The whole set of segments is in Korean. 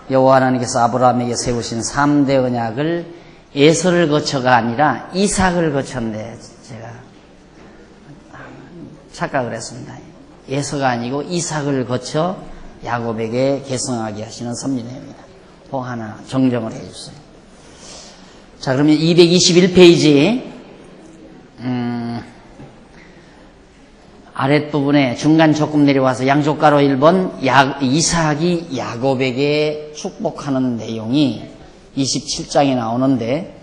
여호와 하나님께서 아브라함에게 세우신 3대 언약을 에서를 거쳐가 아니라 이삭을 거쳤는데 제가 착각을 했습니다. 에서가 아니고 이삭을 거쳐 야곱에게 계승하게 하시는 섭리 내용입니다. 또 하나 정정을 해주세요. 자, 그러면 221페이지 아랫부분에 중간 조금 내려와서 양쪽가로 1번 이삭이 야곱에게 축복하는 내용이 27장에 나오는데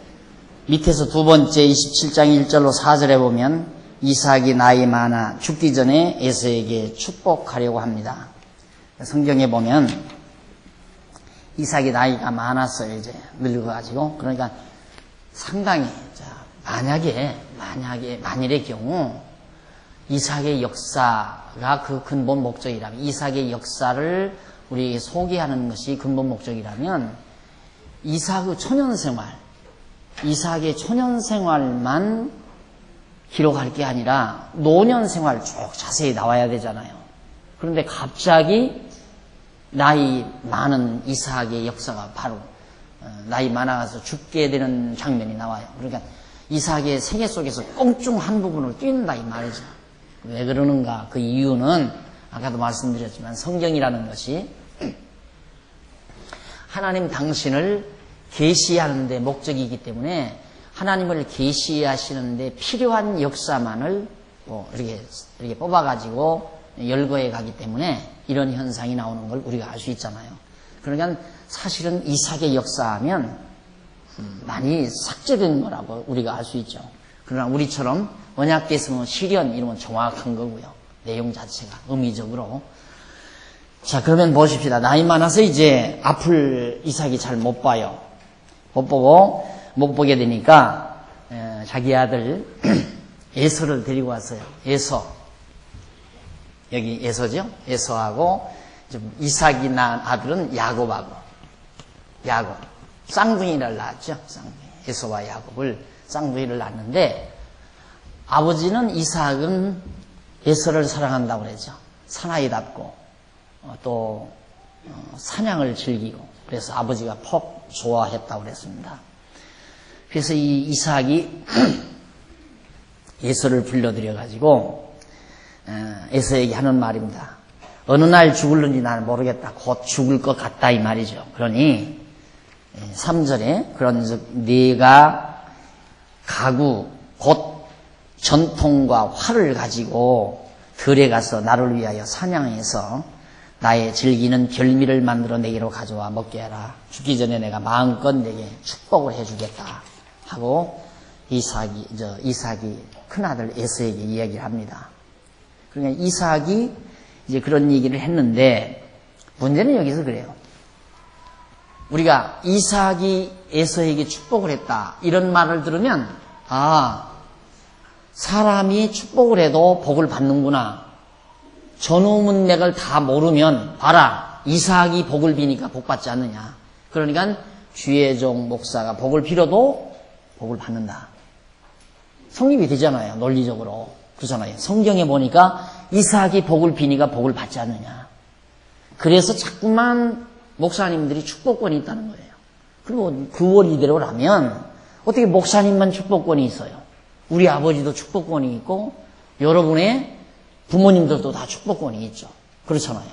밑에서 두 번째 27장 1절로 4절에 보면 이삭이 나이 많아 죽기 전에 에서에게 축복하려고 합니다. 성경에 보면 이삭이 나이가 많았어요. 이제 늙어가지고. 그러니까 상당히 만일의 경우 이삭의 역사가 그 근본 목적이라면, 이삭의 역사를 우리 소개하는 것이 근본 목적이라면 이삭의 초년생활만 기록할 게 아니라 노년생활 쭉 자세히 나와야 되잖아요. 그런데 갑자기 나이 많은 이삭의 역사가 바로 나이 많아서 죽게 되는 장면이 나와요. 그러니까 이삭의 생애 속에서 꽁충 한 부분을 뛴다 이 말이죠. 왜 그러는가? 그 이유는 아까도 말씀드렸지만 성경이라는 것이 하나님 당신을 계시하는 데 목적이기 때문에 하나님을 계시하시는데 필요한 역사만을 이렇게 뽑아가지고 열거해 가기 때문에 이런 현상이 나오는 걸 우리가 알 수 있잖아요. 그러니까 사실은 이삭의 역사하면 많이 삭제된 거라고 우리가 알 수 있죠. 그러나 우리처럼 언약계승은 시련 이런 건 정확한 거고요. 내용 자체가 의미적으로. 자, 그러면 보십시다. 나이 많아서 이제 앞을 이삭이 잘 못 봐요. 못 보게 되니까 자기 아들 에서를 데리고 왔어요. 에서. 여기 에서죠? 에서하고 이삭이 낳은 아들은 야곱. 쌍둥이를 낳았죠. 에서와 야곱을 쌍둥이를 낳았는데 아버지는 이삭은 에서를 사랑한다고 그러죠. 사나이답고 또 사냥을 즐기고 그래서 아버지가 폭 좋아했다고 그랬습니다. 그래서 이 이삭이 에서를 불러들여 가지고 에서에게 하는 말입니다. 어느 날 죽을는지 나는 모르겠다. 곧 죽을 것 같다 이 말이죠. 그러니 3절에 그런즉 네가 가구 곧 전통과 활을 가지고 들에 가서 나를 위하여 사냥해서 나의 즐기는 별미를 만들어 내게로 가져와 먹게 하라. 죽기 전에 내가 마음껏 내게 축복을 해주겠다 하고 이삭이 큰아들 에서에게 이야기를 합니다. 그러니까 이삭이 이제 그런 얘기를 했는데 문제는 여기서 그래요. 우리가 이삭이 에서에게 축복을 했다 이런 말을 들으면 사람이 축복을 해도 복을 받는구나. 전후 문맥을 다 모르면 봐라 이삭이 복을 비니까 복 받지 않느냐. 그러니까 주의 종 목사가 복을 빌어도 복을 받는다. 성립이 되잖아요. 논리적으로. 그렇잖아요. 성경에 보니까 이삭이 복을 비니까 복을 받지 않느냐. 그래서 자꾸만 목사님들이 축복권이 있다는 거예요. 그리고 그 원리대로라면 어떻게 목사님만 축복권이 있어요? 우리 아버지도 축복권이 있고 여러분의 부모님들도 다 축복권이 있죠. 그렇잖아요.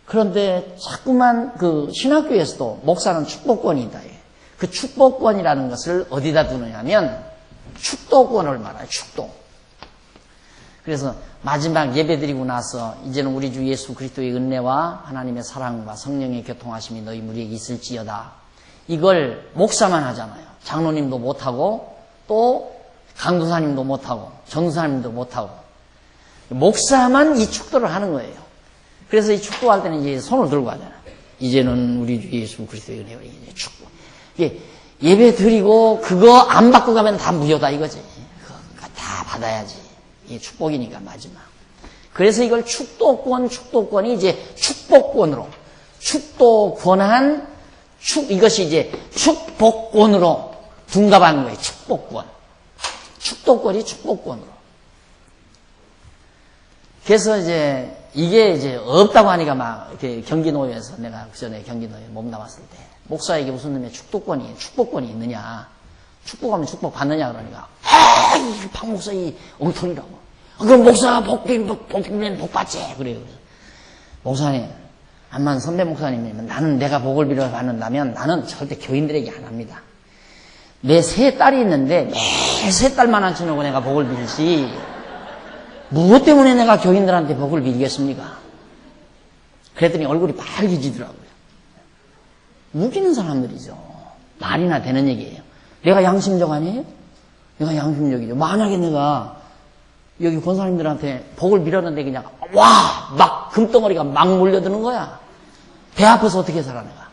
그런데 자꾸만 그 신학교에서도 목사는 축복권이 있다. 그 축복권이라는 것을 어디다 두느냐면 축도권을 말해요. 축도. 그래서 마지막 예배 드리고 나서 이제는 우리 주 예수 그리스도의 은혜와 하나님의 사랑과 성령의 교통하심이 너희 무리에게 있을지어다. 이걸 목사만 하잖아요. 장로님도 못하고 또 강도사님도 못하고 전도사님도 못하고 목사만 이 축도를 하는 거예요. 그래서 이 축도할 때는 이제 손을 들고 하잖아요. 이제는 우리 주 예수 그리스도의 은혜와 이제 축도. 이게 예배 드리고 그거 안 받고 가면 다 무효다 이거지. 그거 다 받아야지. 이게 축복이니까 마지막. 그래서 이걸 축도권이 이제 축복권으로 축도권한 이것이 이제 축복권으로 둔갑하는 거예요. 축복권. 축도권이 축복권으로. 그래서 이게 없다고 하니까 막 이렇게 경기노예에서 내가 그 전에 경기노예 몸담았을 때 목사에게 무슨 놈의 축복권이 있느냐. 축복하면 축복 받느냐 그러니까 이 박 목사 이 엉터리라고. 그럼 목사 복 빌면 복 받지. 그래요. 목사님, 암만 선배 목사님이면 나는 내가 복을 빌어 받는다면 나는 절대 교인들에게 안 합니다. 내 세 딸이 있는데 매 세 딸만 앉혀놓고 내가 복을 빌지 무엇 때문에 내가 교인들한테 복을 빌겠습니까? 그랬더니 얼굴이 빨개지더라고요. 웃기는 사람들이죠. 말이나 되는 얘기예요. 내가 양심적 아니에요? 내가 양심적이죠. 만약에 내가 여기 권사님들한테 복을 빌었는데 그냥 막 금덩어리가 막 몰려드는 거야. 배 아파서 어떻게 살아 내가.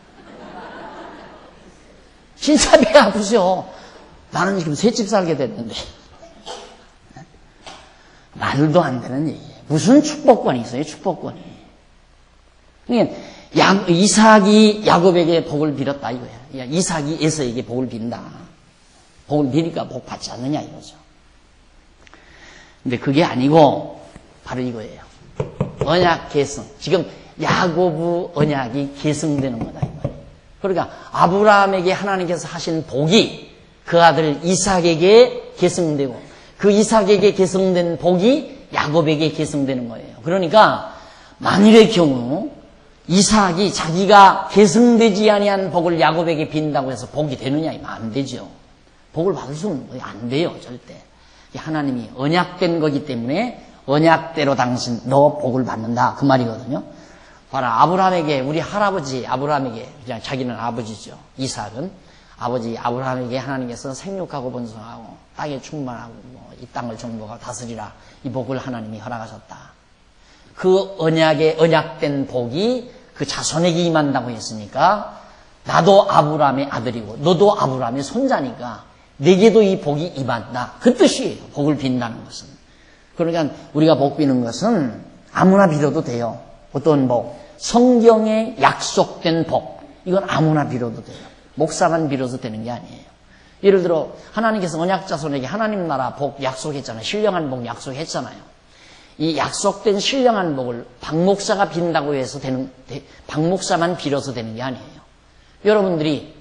진짜 배 아프죠. 나는 지금 새 집 살게 됐는데. 말도 안 되는 얘기예요. 무슨 축복권이 있어요, 축복권이. 그러니까 이삭이 야곱에게 복을 빌었다 이거야. 이삭이 에서에게 복을 빈다. 복을 비니까 복 받지 않느냐 이거죠. 근데 그게 아니고 바로 이거예요. 언약 계승. 지금 야고브 언약이 계승되는 거다 이거예요. 그러니까 아브라함에게 하나님께서 하신 복이 그 아들 이삭에게 계승되고 그 이삭에게 계승된 복이 야곱에게 계승되는 거예요. 그러니까 만일의 경우 이삭이 자기가 계승되지 아니한 복을 야곱에게 빈다고 해서 복이 되느냐 이면 안 되죠. 복을 받을 수는 안 돼요. 절대. 하나님이 언약된 거기 때문에 언약대로 당신 너 복을 받는다 그 말이거든요. 봐라, 아브라함에게 우리 할아버지 아브라함에게 그냥 자기는 아버지죠. 이삭은 아버지 아브라함에게 하나님께서 생육하고 번성하고 땅에 충만하고 이 땅을 정복하고 다스리라 이 복을 하나님이 허락하셨다. 그 언약에 언약된 복이 그 자손에게 임한다고 했으니까 나도 아브라함의 아들이고 너도 아브라함의 손자니까 내게도 이 복이 임한다. 그 뜻이에요. 복을 빈다는 것은. 그러니까 우리가 복 비는 것은 아무나 빌어도 돼요. 어떤 복? 성경에 약속된 복. 이건 아무나 빌어도 돼요. 목사만 빌어도 되는 게 아니에요. 예를 들어 하나님께서 언약자손에게 하나님 나라 복 약속했잖아요. 신령한 복 약속했잖아요. 이 약속된 신령한 복을 박 목사가 빈다고 해서 박 목사만 빌어서 되는 게 아니에요. 여러분들이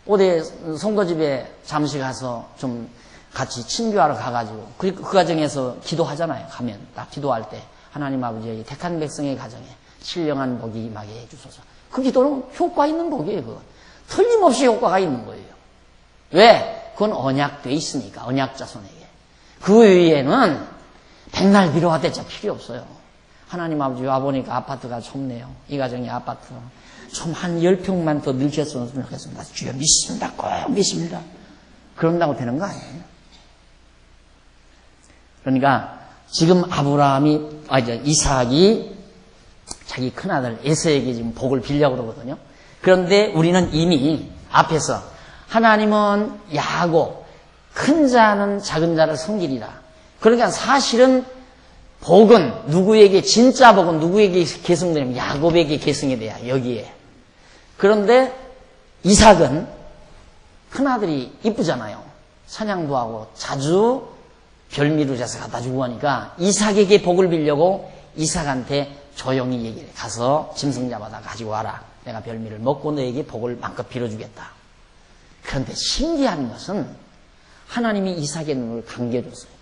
어디 성도집에 잠시 가서 좀 같이 친교하러 가가지고 그 가정에서 기도하잖아요. 가면 딱 기도할 때 하나님 아버지의 택한 백성의 가정에 신령한 복이 임하게 해주소서. 그 기도는 효과 있는 복이에요. 그건 틀림없이 효과가 있는 거예요. 왜? 그건 언약돼 있으니까 언약자손에게. 그 외에는 백날 빌어왔대자 필요 없어요. 하나님 아버지 와보니까 아파트가 좁네요. 이 가정의 아파트 좀 한 10평만 더 늘렸으면 좋겠습니다. 주여 믿습니다. 꼭 믿습니다. 그런다고 되는 거 아니에요. 그러니까 지금 이삭이 자기 큰아들 에서에게 지금 복을 빌려고 그러거든요. 그런데 우리는 이미 앞에서 하나님은 야곱 큰 자는 작은 자를 섬기리라. 그러니까 사실은 복은 누구에게 진짜 복은 누구에게 계승되냐면 야곱에게 계승이 돼야 여기에. 그런데 이삭은 큰아들이 이쁘잖아요. 사냥도 하고 자주 별미를 해서 갖다 주고 하니까 이삭에게 복을 빌려고 이삭한테 조용히 얘기를 해. 가서 짐승 잡아다 가지고 와라. 내가 별미를 먹고 너에게 복을 마음껏 빌어주겠다. 그런데 신기한 것은 하나님이 이삭의 눈을 감겨줬습니다.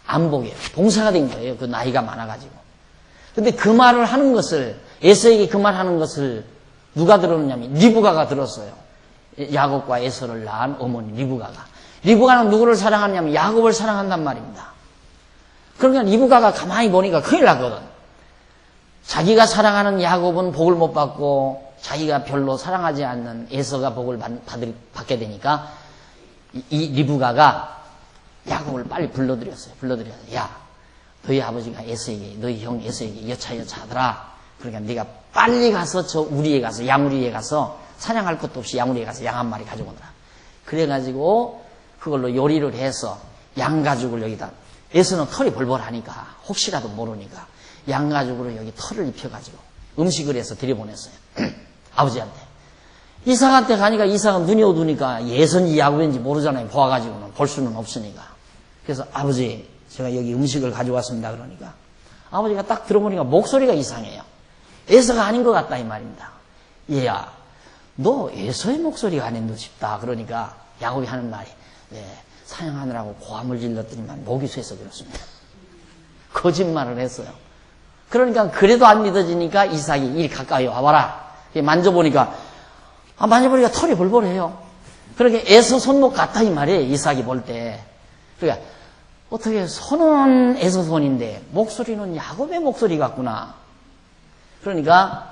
안 보게 봉사가 된 거예요. 그 나이가 많아가지고. 근데 그 말을 하는 것을 에서에게 그 말 하는 것을 누가 들었냐면 리브가가 들었어요. 야곱과 에서를 낳은 어머니 리브가가. 리브가는 누구를 사랑하냐면 야곱을 사랑한단 말입니다. 그러니까 리브가가 가만히 보니까 큰일 났거든. 자기가 사랑하는 야곱은 복을 못 받고 자기가 별로 사랑하지 않는 에서가 복을 받게 되니까 이 리브가가 야곱을 빨리 불러들였어요. 야, 너희 아버지가 에서에게, 너희 형 에서에게 여차하더라. 그러니까 네가 빨리 가서 저 우리에 가서 양우리에 가서 사냥할 것도 없이 양우리에 가서 양 한 마리 가지고 오더라. 그래가지고 그걸로 요리를 해서 양 가죽을 여기다. 에서는 털이 벌벌하니까 혹시라도 모르니까 양 가죽으로 여기 털을 입혀가지고 음식을 해서 들여보냈어요. 아버지한테. 이삭한테 가니까 이삭은 눈이 어두우니까 예선지 야곱인지 모르잖아요. 보아가지고는 볼 수는 없으니까. 그래서 아버지 제가 여기 음식을 가져왔습니다. 그러니까 아버지가 딱 들어보니까 목소리가 이상해요. 에서가 아닌 것 같다 이 말입니다. 얘야, 너 에서의 목소리가 아닌 듯 싶다. 그러니까 야곱이 하는 말이, 네, 사냥하느라고 고함을 질렀더니만 목이 쇠서 그렇습니다. 거짓말을 했어요. 그러니까 그래도 안 믿어지니까 이삭이 이리 가까이 와봐라. 만져보니까 털이 벌벌해요. 그렇게 에서 손목 같다 이 말이에요. 이삭이 볼 때. 그러니까 어떻게 손은 에서 손인데 목소리는 야곱의 목소리 같구나. 그러니까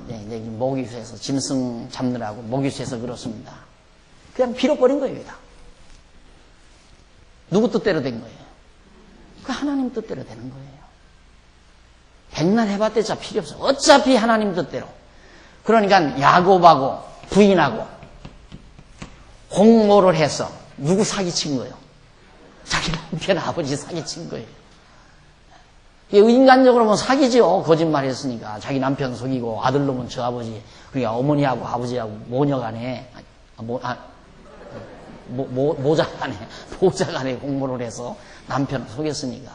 이제 목이 쇠서 짐승 잡느라고 목이 쇠서 그렇습니다. 그냥 빌어버린 거예요. 다. 누구 뜻대로 된 거예요? 그 하나님 뜻대로 되는 거예요. 백날 해봤대자 필요 없어. 어차피 하나님 뜻대로. 그러니까 야곱하고 부인하고 공모를 해서 누구 사기친 거예요? 자기 남편 아버지 사기친 거예요. 인간적으로 보면 사기죠. 거짓말 했으니까. 자기 남편 속이고 아들놈은 저 아버지, 그러니까 어머니하고 아버지하고 모녀간에, 모자간에 공모를 해서 남편을 속였으니까.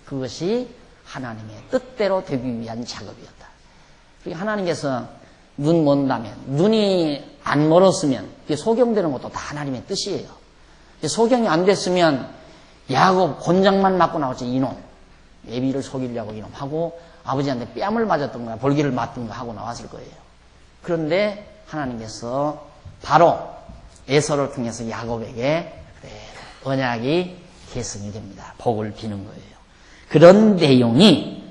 그것이 하나님의 뜻대로 되기 위한 작업이었다. 그러니까 하나님께서 눈 먼다면, 눈이 안 멀었으면, 소경되는 것도 다 하나님의 뜻이에요. 소경이 안 됐으면, 야곱 곤장만 맞고 나왔지, 이놈. 애비를 속이려고 이놈 하고, 아버지한테 뺨을 맞았던 거야, 볼기를 맞던 거 하고 나왔을 거예요. 그런데 하나님께서 바로 에서를 통해서 야곱에게 언약이 계승이 됩니다. 복을 비는 거예요. 그런 내용이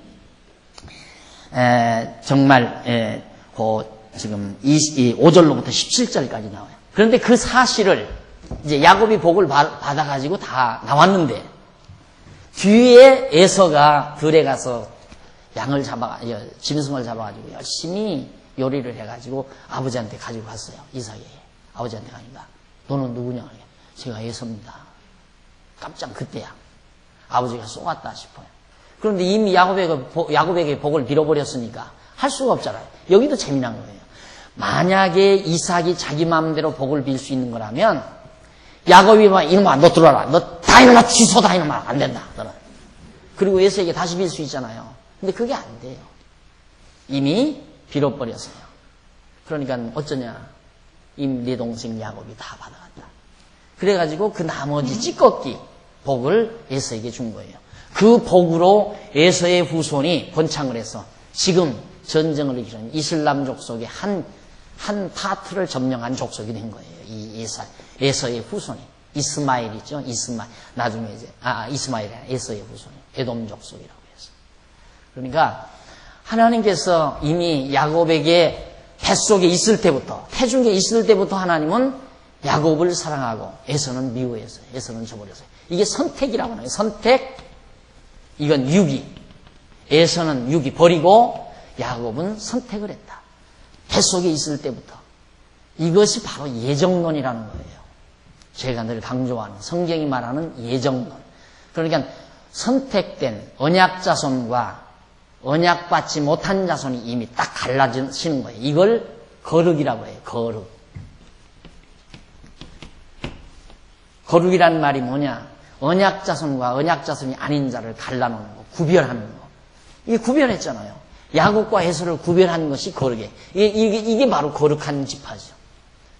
정말 지금 5절로부터 17절까지 나와요. 그런데 그 사실을 이제 야곱이 복을 받아가지고 다 나왔는데 뒤에 에서가 들에 가서 짐승을 잡아가지고 열심히 요리를 해가지고 아버지한테 가지고 갔어요. 이삭이 아버지한테 가니까 너는 누구냐? 제가 에서입니다. 깜짝 그때야. 아버지가 쏘았다 싶어요. 그런데 이미 야곱에게 복을 빌어버렸으니까 할 수가 없잖아요. 여기도 재미난 거예요. 만약에 이삭이 자기 마음대로 복을 빌 수 있는 거라면 야곱이 막 이놈아 너 들어와라. 너 다 일어나 취소다 이놈아. 안 된다. 너는. 그리고 에서에게 다시 빌 수 있잖아요. 근데 그게 안 돼요. 이미 빌어버렸어요. 그러니까 어쩌냐. 이미 내 동생 야곱이 다 받아갔다. 그래가지고 그 나머지 찌꺼기 복을 에서에게 준 거예요. 그 복으로 에서의 후손이 번창을 해서 지금 전쟁을 이기는 이슬람 족속의 한 파트를 점령한 족속이 된 거예요. 이 에서의 후손이. 이스마엘 있죠? 이스마엘. 나중에 이제, 이스마엘이 아니라 에서의 후손이. 에돔 족속이라고 해서. 그러니까 하나님께서 이미 야곱에게 뱃속에 있을 때부터, 태중에 있을 때부터 하나님은 야곱을 사랑하고 에서는 미워했어요. 에서는 저버렸어요. 이게 선택이라고 하는 거예요. 선택. 이건 유기. 에서는 유기 버리고 야곱은 선택을 했다. 뱃속에 있을 때부터. 이것이 바로 예정론이라는 거예요. 제가 늘 강조하는 성경이 말하는 예정론. 그러니까 선택된 언약자손과 언약받지 못한 자손이 이미 딱 갈라지는 거예요. 이걸 거룩이라고 해요. 거룩. 거룩이란 말이 뭐냐? 언약자손과 언약자손이 아닌 자를 갈라놓는 거, 구별하는 거. 이게 구별했잖아요. 야곱과 에서를 구별하는 것이 거룩이에요. 이게 바로 거룩한 지파죠.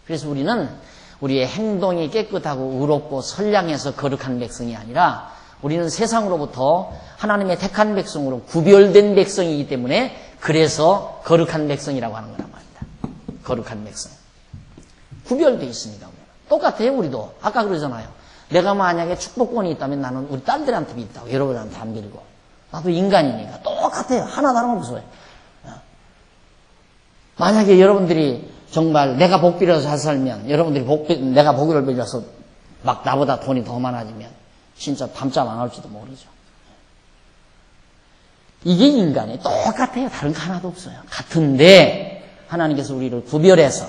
그래서 우리는 우리의 행동이 깨끗하고 의롭고 선량해서 거룩한 백성이 아니라 우리는 세상으로부터 하나님의 택한 백성으로 구별된 백성이기 때문에 그래서 거룩한 백성이라고 하는 거란 말입니다. 거룩한 백성. 구별되어 있으니까. 똑같아요, 우리도. 아까 그러잖아요. 내가 만약에 축복권이 있다면 나는 우리 딸들한테 있다고, 여러분한테 안 빌고. 나도 인간이니까. 똑같아요. 하나 다름없어요. 만약에 여러분들이 정말 내가 복 빌어서 잘 살면, 여러분들이 내가 복을 빌어서 막 나보다 돈이 더 많아지면, 진짜 밤잠 안 올지도 모르죠. 이게 인간이 똑같아요. 다른 거 하나도 없어요. 같은데, 하나님께서 우리를 구별해서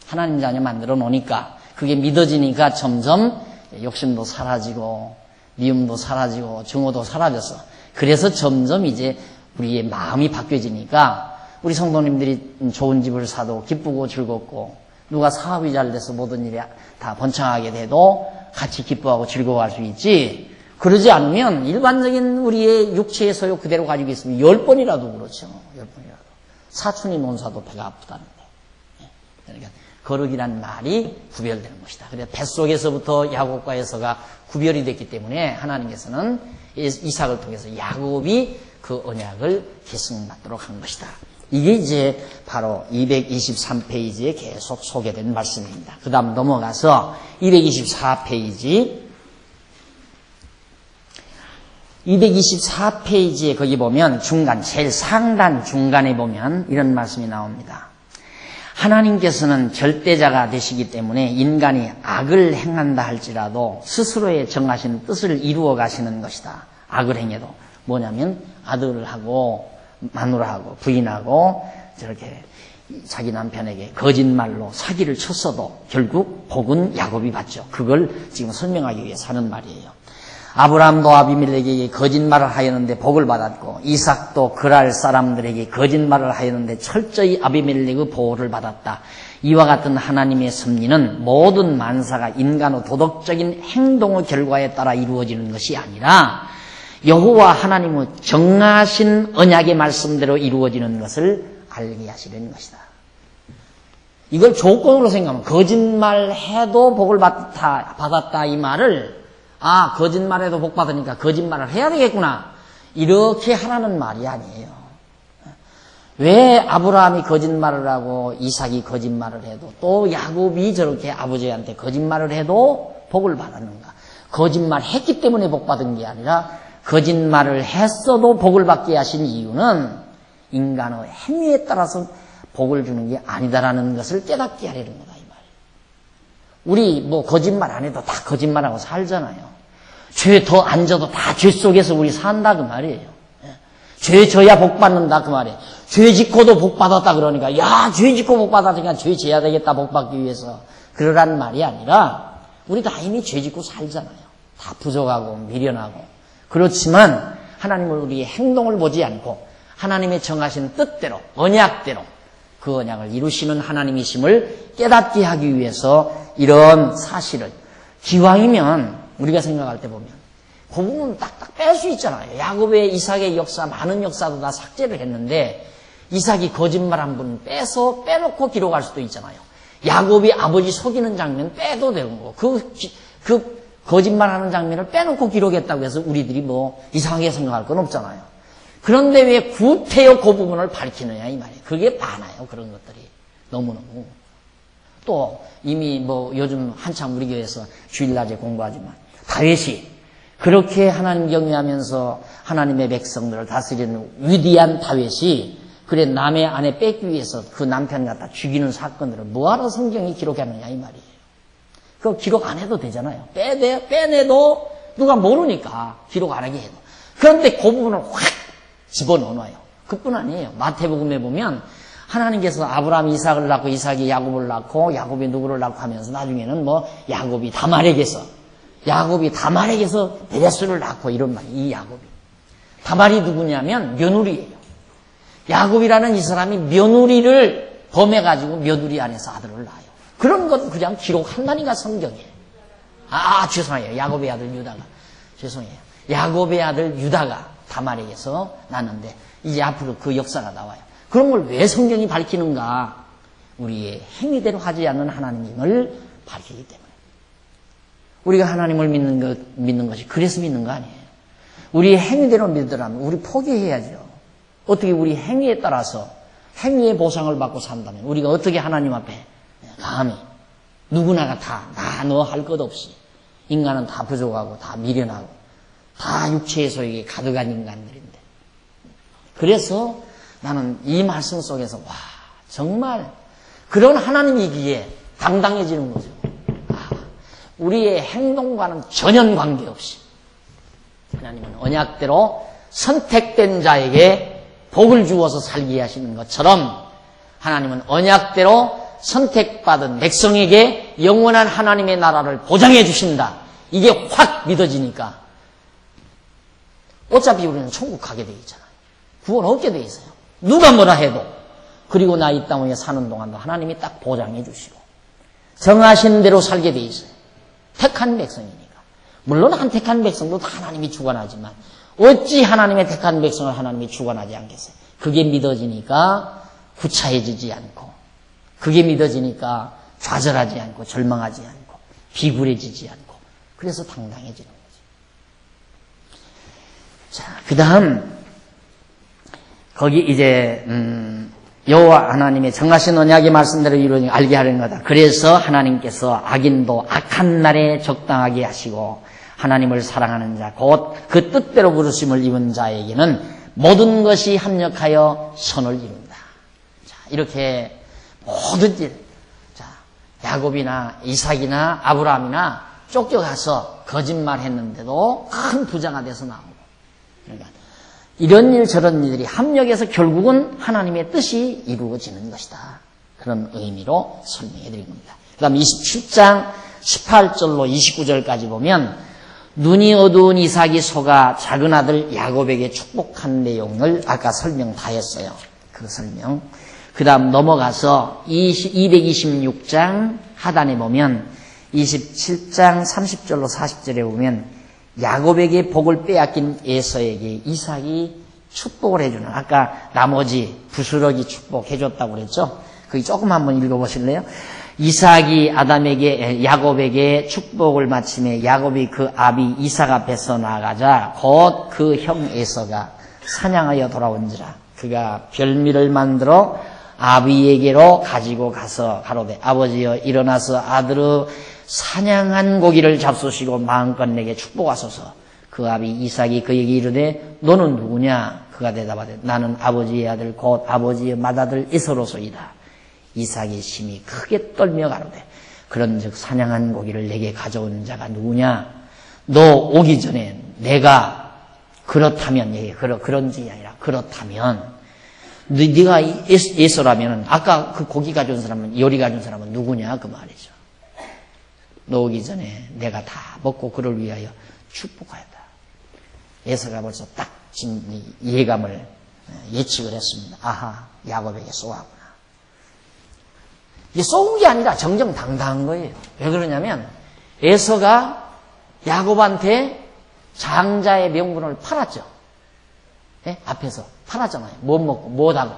하나님 자녀 만들어 놓으니까, 그게 믿어지니까 점점 욕심도 사라지고 미움도 사라지고 증오도 사라졌어. 그래서 점점 이제 우리의 마음이 바뀌어지니까 우리 성도님들이 좋은 집을 사도 기쁘고 즐겁고 누가 사업이 잘 돼서 모든 일이 다 번창하게 돼도 같이 기뻐하고 즐거워할 수 있지. 그러지 않으면 일반적인 우리의 육체의 소욕 그대로 가지고 있으면 10번이라도 그렇죠. 10번이라도. 사촌이 논사도 배가 아프다는데. 그러니까 거룩이란 말이 구별되는 것이다. 그래서 뱃속에서부터 야곱과 에서가 구별이 됐기 때문에 하나님께서는 이삭을 통해서 야곱이 그 언약을 계승받도록 한 것이다. 이게 이제 바로 223페이지에 계속 소개된 말씀입니다. 그 다음 넘어가서 224페이지. 224페이지에 거기 보면 중간, 제일 상단 중간에 보면 이런 말씀이 나옵니다. 하나님께서는 절대자가 되시기 때문에 인간이 악을 행한다 할지라도 스스로의 정하신 뜻을 이루어 가시는 것이다. 악을 행해도. 뭐냐면 아들하고 마누라하고 부인하고 저렇게 자기 남편에게 거짓말로 사기를 쳤어도 결국 복은 야곱이 받죠. 그걸 지금 설명하기 위해서 하는 말이에요. 아브라함도 아비멜렉에게 거짓말을 하였는데 복을 받았고 이삭도 그랄 사람들에게 거짓말을 하였는데 철저히 아비멜렉의 보호를 받았다. 이와 같은 하나님의 섭리는 모든 만사가 인간의 도덕적인 행동의 결과에 따라 이루어지는 것이 아니라 여호와 하나님의 정하신 언약의 말씀대로 이루어지는 것을 알게 하시려는 것이다. 이걸 조건으로 생각하면 거짓말해도 복을 받았다 이 말을 거짓말해도 복 받으니까 거짓말을 해야 되겠구나 이렇게 하라는 말이 아니에요. 왜 아브라함이 거짓말을 하고 이삭이 거짓말을 해도 또 야곱이 저렇게 아버지한테 거짓말을 해도 복을 받았는가? 거짓말했기 때문에 복 받은 게 아니라 거짓말을 했어도 복을 받게 하신 이유는 인간의 행위에 따라서 복을 주는 게 아니다라는 것을 깨닫게 하려는 거다 이 말이에요. 우리 거짓말 안 해도 다 거짓말하고 살잖아요. 죄 더 안 져도 다 죄 속에서 우리 산다 그 말이에요. 죄 져야 복 받는다 그 말이에요. 죄 짓고도 복 받았다 그러니까 죄 짓고 복 받았으니까 죄 져야 되겠다 복 받기 위해서 그러라는 말이 아니라 우리 다 이미 죄 짓고 살잖아요. 다 부족하고 미련하고. 그렇지만 하나님은 우리의 행동을 보지 않고 하나님의 정하신 뜻대로 언약대로 그 언약을 이루시는 하나님이심을 깨닫게 하기 위해서 이런 사실을 기왕이면 우리가 생각할 때 보면 그 부분 딱딱 뺄 수 있잖아요. 야곱의 이삭의 역사 많은 역사도 다 삭제를 했는데 이삭이 거짓말한 분 빼놓고 기록할 수도 있잖아요. 야곱이 아버지 속이는 장면 빼도 되고 그 거짓말하는 장면을 빼놓고 기록했다고 해서 우리들이 이상하게 생각할 건 없잖아요. 그런데 왜 구태여 그 부분을 밝히느냐 이 말이에요. 그게 많아요. 그런 것들이 너무너무. 또 이미 요즘 한참 우리 교회에서 주일낮에 공부하지만 다윗이 그렇게 하나님 경외하면서 하나님의 백성들을 다스리는 위대한 다윗이 그래 남의 아내 뺏기 위해서 그 남편 갖다 죽이는 사건들을 뭐하러 성경이 기록했느냐 이 말이에요. 그거 기록 안 해도 되잖아요. 빼내도 누가 모르니까 기록 안 하게 해도. 그런데 그 부분을 확 집어넣어놔요. 그뿐 아니에요. 마태복음에 보면 하나님께서 아브라함 이삭을 낳고 이삭이 야곱을 낳고 야곱이 누구를 낳고 하면서 나중에는 야곱이 다말에게서 베레스를 낳고 이런 말이에요. 이 야곱이. 다말이 누구냐면 며느리예요. 야곱이라는 이 사람이 며느리를 범해가지고 며느리 안에서 아들을 낳아요. 그런 건 그냥 기록한다니까 성경에. 죄송해요. 야곱의 아들 유다가. 죄송해요. 야곱의 아들 유다가 다말에게서 낳는데 이제 앞으로 그 역사가 나와요. 그런 걸 왜 성경이 밝히는가? 우리의 행위대로 하지 않는 하나님을 밝히기 때문에. 우리가 하나님을 믿는 것이 그래서 믿는 거 아니에요. 우리의 행위대로 믿으라면 우리 포기해야죠. 어떻게 우리 행위에 따라서 행위의 보상을 받고 산다면 우리가 어떻게 하나님 앞에 감히 누구나가 다 나 너 할 것 없이 인간은 다 부족하고 다 미련하고 다 육체의 소욕에 가득한 인간들인데 그래서 나는 이 말씀 속에서 정말 그런 하나님이기에 당당해지는 거죠. 우리의 행동과는 전혀 관계없이 하나님은 언약대로 선택된 자에게 복을 주어서 살게 하시는 것처럼 하나님은 언약대로 선택받은 백성에게 영원한 하나님의 나라를 보장해 주신다. 이게 확 믿어지니까 어차피 우리는 천국 가게 돼 있잖아요. 구원 얻게 돼 있어요. 누가 뭐라 해도. 그리고 나 이 땅 위에 사는 동안도 하나님이 딱 보장해 주시고 정하신 대로 살게 돼 있어요. 택한 백성이니까. 물론 한 택한 백성도 다 하나님이 주관하지만 어찌 하나님의 택한 백성을 하나님이 주관하지 않겠어요? 그게 믿어지니까 구차해지지 않고, 그게 믿어지니까 좌절하지 않고 절망하지 않고 비굴해지지 않고, 그래서 당당해지는 거죠. 자, 그 다음 거기 이제 여호와 하나님의 정하신 언약의 말씀대로 이루어진 알게 하려는 거다. 그래서 하나님께서 악인도 악한 날에 적당하게 하시고 하나님을 사랑하는 자, 곧 그 뜻대로 부르심을 입은 자에게는 모든 것이 합력하여 선을 이룬다. 자, 이렇게 모든 일, 자, 야곱이나 이삭이나 아브라함이나 쫓겨가서 거짓말했는데도 큰 부자가 돼서 나오고, 그러니까 이런 일 저런 일들이 합력해서 결국은 하나님의 뜻이 이루어지는 것이다. 그런 의미로 설명해 드린 겁니다. 그 다음 27장 18절로 29절까지 보면 눈이 어두운 이삭이 속아 작은 아들 야곱에게 축복한 내용을 아까 설명 다 했어요. 그 설명. 그 다음 넘어가서 226장 하단에 보면 27장 30절로 40절에 보면 야곱에게 복을 빼앗긴 에서에게 이삭이 축복을 해주는, 아까 나머지 부스러기 축복해줬다고 그랬죠? 거기 조금 한번 읽어보실래요? 이삭이 야곱에게 축복을 마침에 야곱이 그 아비 이삭 앞에서 나가자 곧 그 형 에서가 사냥하여 돌아온지라. 그가 별미를 만들어 아비에게로 가지고 가서 가로되 아버지여 일어나서 아들의 사냥한 고기를 잡수시고 마음껏 내게 축복하소서. 그 아비 이삭이 그에게 이르되 너는 누구냐? 그가 대답하되 나는 아버지의 아들 곧 아버지의 맏아들 에서로소이다. 이삭이 심히 크게 떨며 가로되 그런즉 사냥한 고기를 내게 가져온 자가 누구냐? 너 오기 전에 내가 그렇다면 그런지 아니라 그렇다면 네가 에서라면 아까 그 고기 가져온 사람은 요리 가져온 사람은 누구냐 그 말이죠. 너 오기 전에 내가 다 먹고 그를 위하여 축복하였다. 에서가 벌써 딱 예감을 예측을 했습니다. 아하, 야곱에게 쏘았구나. 이게 쏘은 게 아니라 정정당당한 거예요. 왜 그러냐면 에서가 야곱한테 장자의 명분을 팔았죠. 네? 앞에서 팔았잖아요. 못 먹고 못하고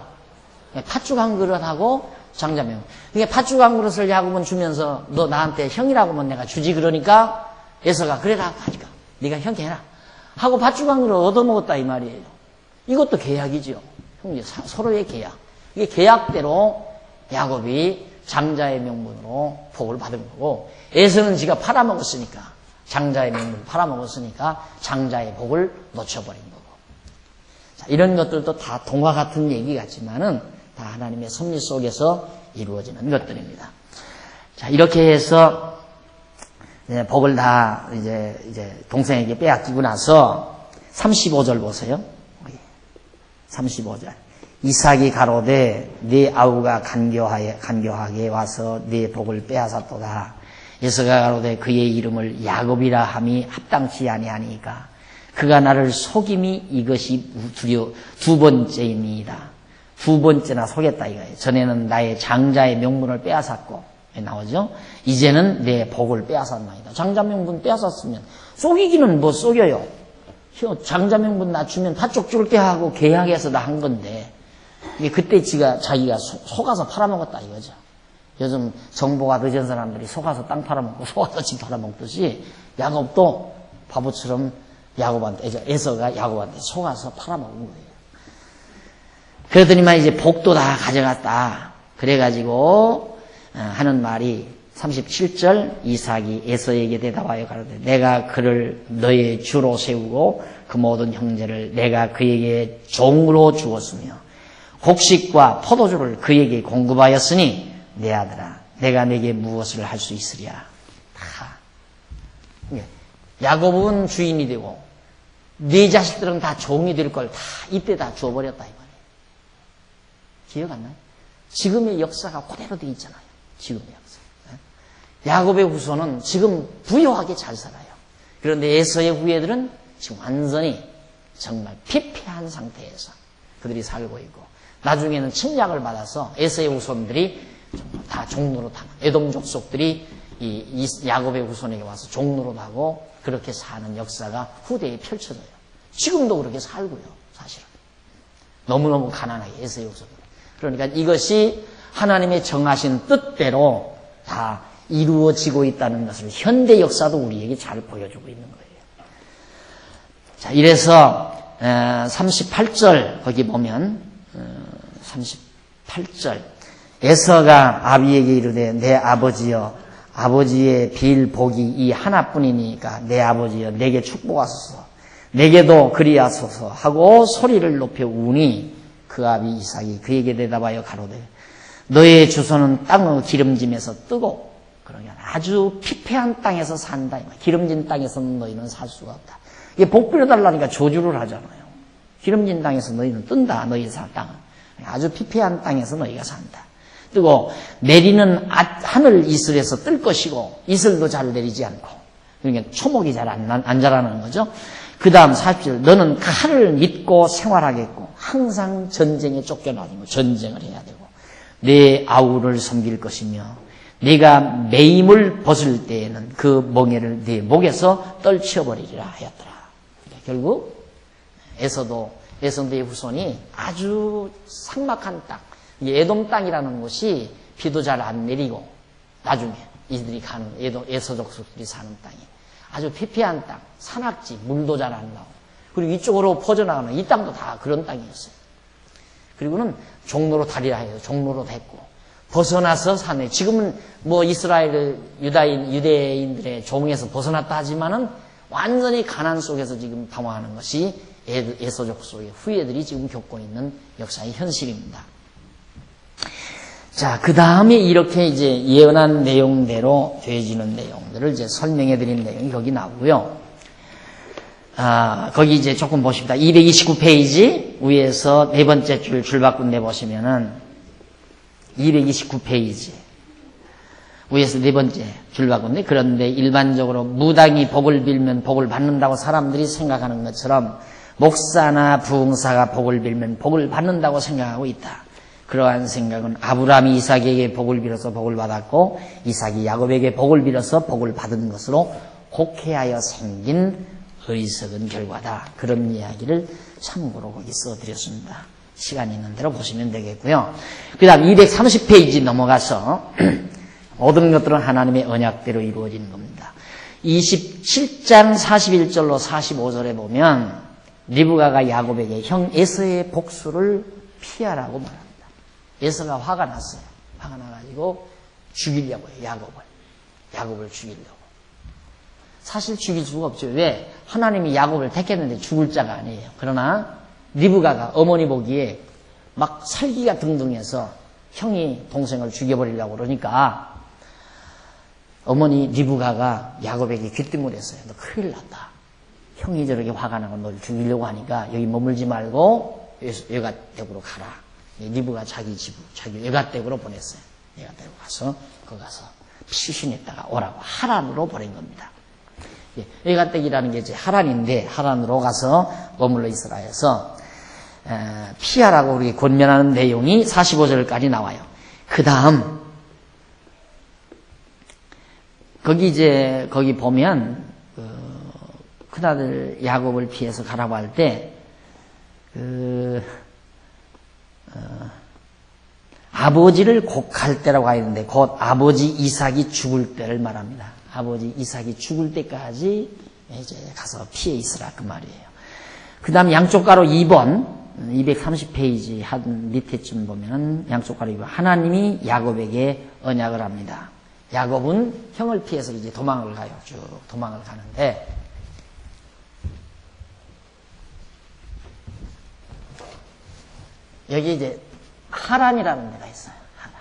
팥죽 한 그릇하고 장자 명분. 이게 팥죽 한 그릇을 야곱은 주면서 너 나한테 형이라고 하면 내가 주지 그러니까 에서가 그래라 하니까 네가 형 해라 하고 팥죽 한 그릇 얻어먹었다 이 말이에요. 이것도 계약이죠. 서로의 계약. 이게 계약대로 야곱이 장자의 명분으로 복을 받은 거고, 에서는 지가 팔아먹었으니까, 장자의 명분을 팔아먹었으니까 장자의 복을 놓쳐버린 거고. 자, 이런 것들도 다 동화 같은 얘기 같지만은 다 하나님의 섭리 속에서 이루어지는 것들입니다. 자, 이렇게 해서 복을 다 이제 동생에게 빼앗기고 나서 35절 보세요. 35절. 이삭이 가로되 네 아우가 간교하게 와서 네 복을 빼앗았도다. 에서가 가로되 그의 이름을 야곱이라 함이 합당치 아니하니까 그가 나를 속임이 이것이 두 번째입니다. 두 번째나 속였다 이거예요. 전에는 나의 장자의 명분을 빼앗았고 나오죠. 이제는 내 복을 빼앗았나이다. 장자 명분 빼앗았으면 속이기는 뭐 속여요. 장자 명분 낮추면 팥죽 줄게 하고 계약해서 다 한 건데 그때 자기가 속아서 팔아먹었다 이거죠. 요즘 정보가 늦은 사람들이 속아서 땅 팔아먹고 속아서 집 팔아먹듯이 야곱도 바보처럼 에서가 야곱한테 속아서 팔아먹은 거예요. 그러더니만 이제 복도 다 가져갔다. 그래가지고 하는 말이 37절 이삭이 에서에게 대답하여 가로되 내가 그를 너의 주로 세우고 그 모든 형제를 내가 그에게 종으로 주었으며 곡식과 포도주를 그에게 공급하였으니 내 아들아 내가 내게 무엇을 할 수 있으랴. 다 야곱은 주인이 되고 네 자식들은 다 종이 될 걸 다 이때 다 주어버렸다 이 말이에요. 기억 안 나요? 지금의 역사가 그대로 돼 있잖아요. 지금의 역사. 야곱의 후손은 지금 부유하게 잘 살아요. 그런데 에서의 후예들은 지금 완전히 정말 피폐한 상태에서 그들이 살고 있고 나중에는 침략을 받아서 에서의 후손들이 다 종로로 당한 에돔 족속들이 야곱의 후손에게 와서 종노릇하고 그렇게 사는 역사가 후대에 펼쳐져요. 지금도 그렇게 살고요, 사실은. 너무너무 가난하게 에서의 후손들. 그러니까 이것이 하나님의 정하신 뜻대로 다 이루어지고 있다는 것을 현대 역사도 우리에게 잘 보여주고 있는 거예요. 자, 이래서 38절 거기 보면 38절 에서가 아비에게 이르되 내 아버지여 아버지의 빌 복이 이 하나뿐이니까 내 아버지여 내게 축복하소서 내게도 그리하소서 하고 소리를 높여 우니 그 아비 이삭이 그에게 대답하여 가로되 너의 주소는 땅의 기름짐에서 뜨고 그러니까 아주 피폐한 땅에서 산다. 기름진 땅에서는 너희는 살 수가 없다. 이게 복 빌어달라니까 조주를 하잖아요. 기름진 땅에서 너희는 뜬다. 너희 땅은 아주 피폐한 땅에서 너희가 산다. 뜨고 내리는 하늘 이슬에서 뜰 것이고 이슬도 잘 내리지 않고 그러니까 초목이 잘 안 자라는 거죠. 그 다음 40절 너는 칼을 믿고 생활하겠고 항상 전쟁에 쫓겨나고 전쟁을 해야 되고 내 아우를 섬길 것이며 네가 매임을 벗을 때에는 그 멍에를 네 목에서 떨쳐버리리라 하였더라. 그러니까 결국 에서도의 후손이 아주 삭막한 땅, 에돔 땅이라는 곳이 비도 잘 안 내리고 나중에 이들이 가는 에서족속들이 사는 땅이 아주 피폐한 땅, 산악지, 물도 잘 안 나오고 그리고 이쪽으로 퍼져나가는 이 땅도 다 그런 땅이었어요. 그리고는 종로로 다리라 해서 종로로 됐고 벗어나서 사네. 지금은 뭐 이스라엘 유대인들의 종에서 벗어났다 하지만은 완전히 가난 속에서 지금 방황하는 것이 에서족 속의 후예들이 지금 겪고 있는 역사의 현실입니다. 자, 그 다음에 이렇게 이제 예언한 내용대로 되어지는 내용들을 이제 설명해 드린 내용이 거기 나오고요. 거기 이제 조금 보십니다. 229페이지 위에서 네 번째 줄 바꾼데 보시면은 229페이지 위에서 네 번째 줄 바꾼데 그런데 일반적으로 무당이 복을 빌면 복을 받는다고 사람들이 생각하는 것처럼 목사나 부흥사가 복을 빌면 복을 받는다고 생각하고 있다. 그러한 생각은 아브라함이 이삭에게 복을 빌어서 복을 받았고 이삭이 야곱에게 복을 빌어서 복을 받은 것으로 곡해하여 생긴 어리석은 결과다. 그런 이야기를 참고로 거기 써드렸습니다. 시간이 있는 대로 보시면 되겠고요. 그 다음 230페이지 넘어가서 모든 것들은 하나님의 언약대로 이루어지는 겁니다. 27장 41절로 45절에 보면 리브가가 야곱에게 형 에서의 복수를 피하라고 말합니다. 에서가 화가 났어요. 화가 나가지고 죽이려고 해요. 야곱을 죽이려고. 사실 죽일 수가 없죠. 왜? 하나님이 야곱을 택했는데 죽을 자가 아니에요. 그러나 리브가가 어머니 보기에 막 살기가 등등해서 형이 동생을 죽여버리려고 그러니까 어머니 리브가가 야곱에게 귀띔을 했어요. 너 큰일 났다. 형이 저렇게 화가 나고 널 죽이려고 하니까 여기 머물지 말고 외갓댁으로 가라. 리브가 자기 외갓댁으로 보냈어요. 외갓댁으로 가서 거기 가서 피신했다가 오라고 하란으로 보낸 겁니다. 외갓댁이라는 게 이제 하란인데 하란으로 가서 머물러 있으라 해서 피하라고 우리 권면하는 내용이 45절까지 나와요. 그 다음 거기 보면 큰아들 야곱을 피해서 가라고 할 때 아버지를 곡할 때라고 하는데 곧 아버지 이삭이 죽을 때를 말합니다. 아버지 이삭이 죽을 때까지 이제 가서 피해 있으라 그 말이에요. 그 다음 양쪽 가로 2번 230페이지 한 밑에쯤 보면은 양쪽 가로 2번 하나님이 야곱에게 언약을 합니다. 야곱은 형을 피해서 이제 도망을 가요. 쭉 도망을 가는데 여기 이제 하란이라는 데가 있어요. 하란.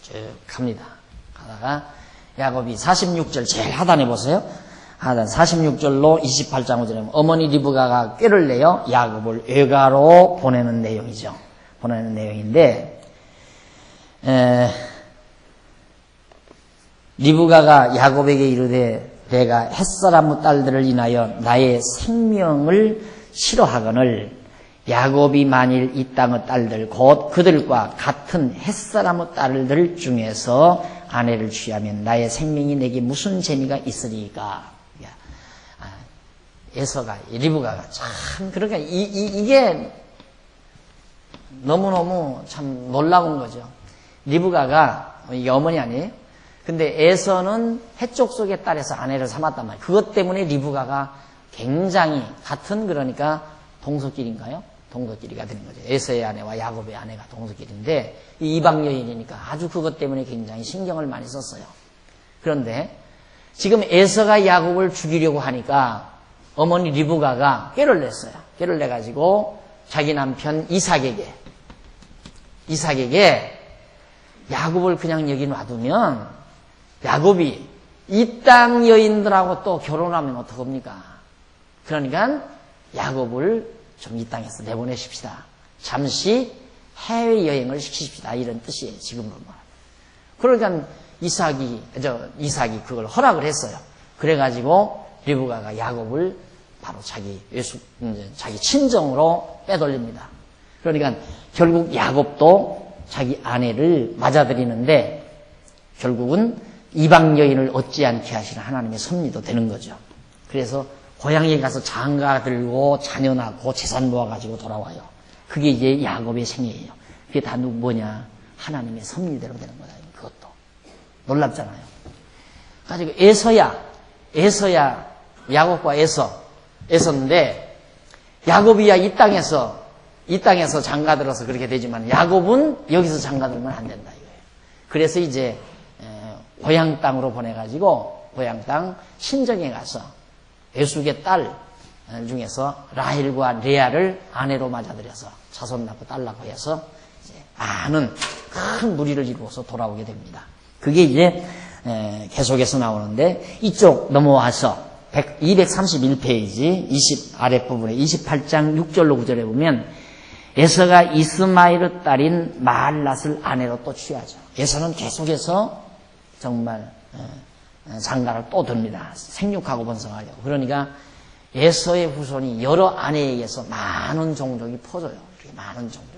쭉 갑니다. 가다가 야곱이 46절 제일 하단에 보세요. 하단 46절로 28장 5절에 어머니 리브가가 꾀를 내어 야곱을 외가로 보내는 내용이죠. 보내는 내용인데 리브가가 야곱에게 이르되 내가 햇사람 딸들을 인하여 나의 생명을 싫어하거늘 야곱이 만일 이 땅의 딸들 곧 그들과 같은 햇사람의 딸들 중에서 아내를 취하면 나의 생명이 내게 무슨 재미가 있으리까. 에서가, 리브가가 참, 그러니까 이게 너무너무 참 놀라운 거죠. 리브가가, 이게 어머니 아니에요? 근데 에서는 해쪽 속의 딸에서 아내를 삼았단 말이에요. 그것 때문에 리브가가 굉장히 같은, 그러니까 동서끼리인가요? 동서끼리가 되는 거죠. 에서의 아내와 야곱의 아내가 동서끼리인데, 이 이방 여인이니까 아주 그것 때문에 굉장히 신경을 많이 썼어요. 그런데 지금 에서가 야곱을 죽이려고 하니까 어머니 리브가가 꾀를 냈어요. 꾀를 내가지고 자기 남편 이삭에게 야곱을 그냥 여기 놔두면 야곱이 이 땅 여인들하고 또 결혼하면 어떡합니까? 그러니까 야곱을 좀 이 땅에서 내보내십시다. 잠시 해외여행을 시키십시다. 이런 뜻이에요. 지금으로 말하면. 그러니까 이삭이 그걸 허락을 했어요. 그래가지고 리브가가 야곱을 바로 자기 친정으로 빼돌립니다. 그러니까 결국 야곱도 자기 아내를 맞아들이는데 결국은 이방 여인을 얻지 않게 하시는 하나님의 섭리도 되는 거죠. 그래서 고향에 가서 장가 들고 자녀 낳고 재산 모아가지고 돌아와요. 그게 이제 야곱의 생애예요. 그게 다 뭐냐? 하나님의 섭리대로 되는 거다. 그것도 놀랍잖아요. 가지고 에서야 야곱과 에서인데 야곱이야 이 땅에서 장가 들어서 그렇게 되지만 야곱은 여기서 장가 들면 안 된다 이거예요. 그래서 이제 고향 땅으로 보내가지고 고향 땅 친정에 가서 에숙의 딸 중에서 라헬과 레아를 아내로 맞아들여서 자손 낳고 딸 낳고 해서 이제 많은 큰 무리를 이루어서 돌아오게 됩니다. 그게 이제 계속해서 나오는데 이쪽 넘어와서 231페이지 20 아랫부분에 28장 6절로 9절에 보면 에서가 이스마엘의 딸인 마할랏을 아내로 또 취하죠. 에서는 계속해서 정말 장가를 또 듭니다. 생육하고 번성하려고. 그러니까 에서의 후손이 여러 아내에 의해서 많은 종족이 퍼져요. 이렇게 많은 종족이.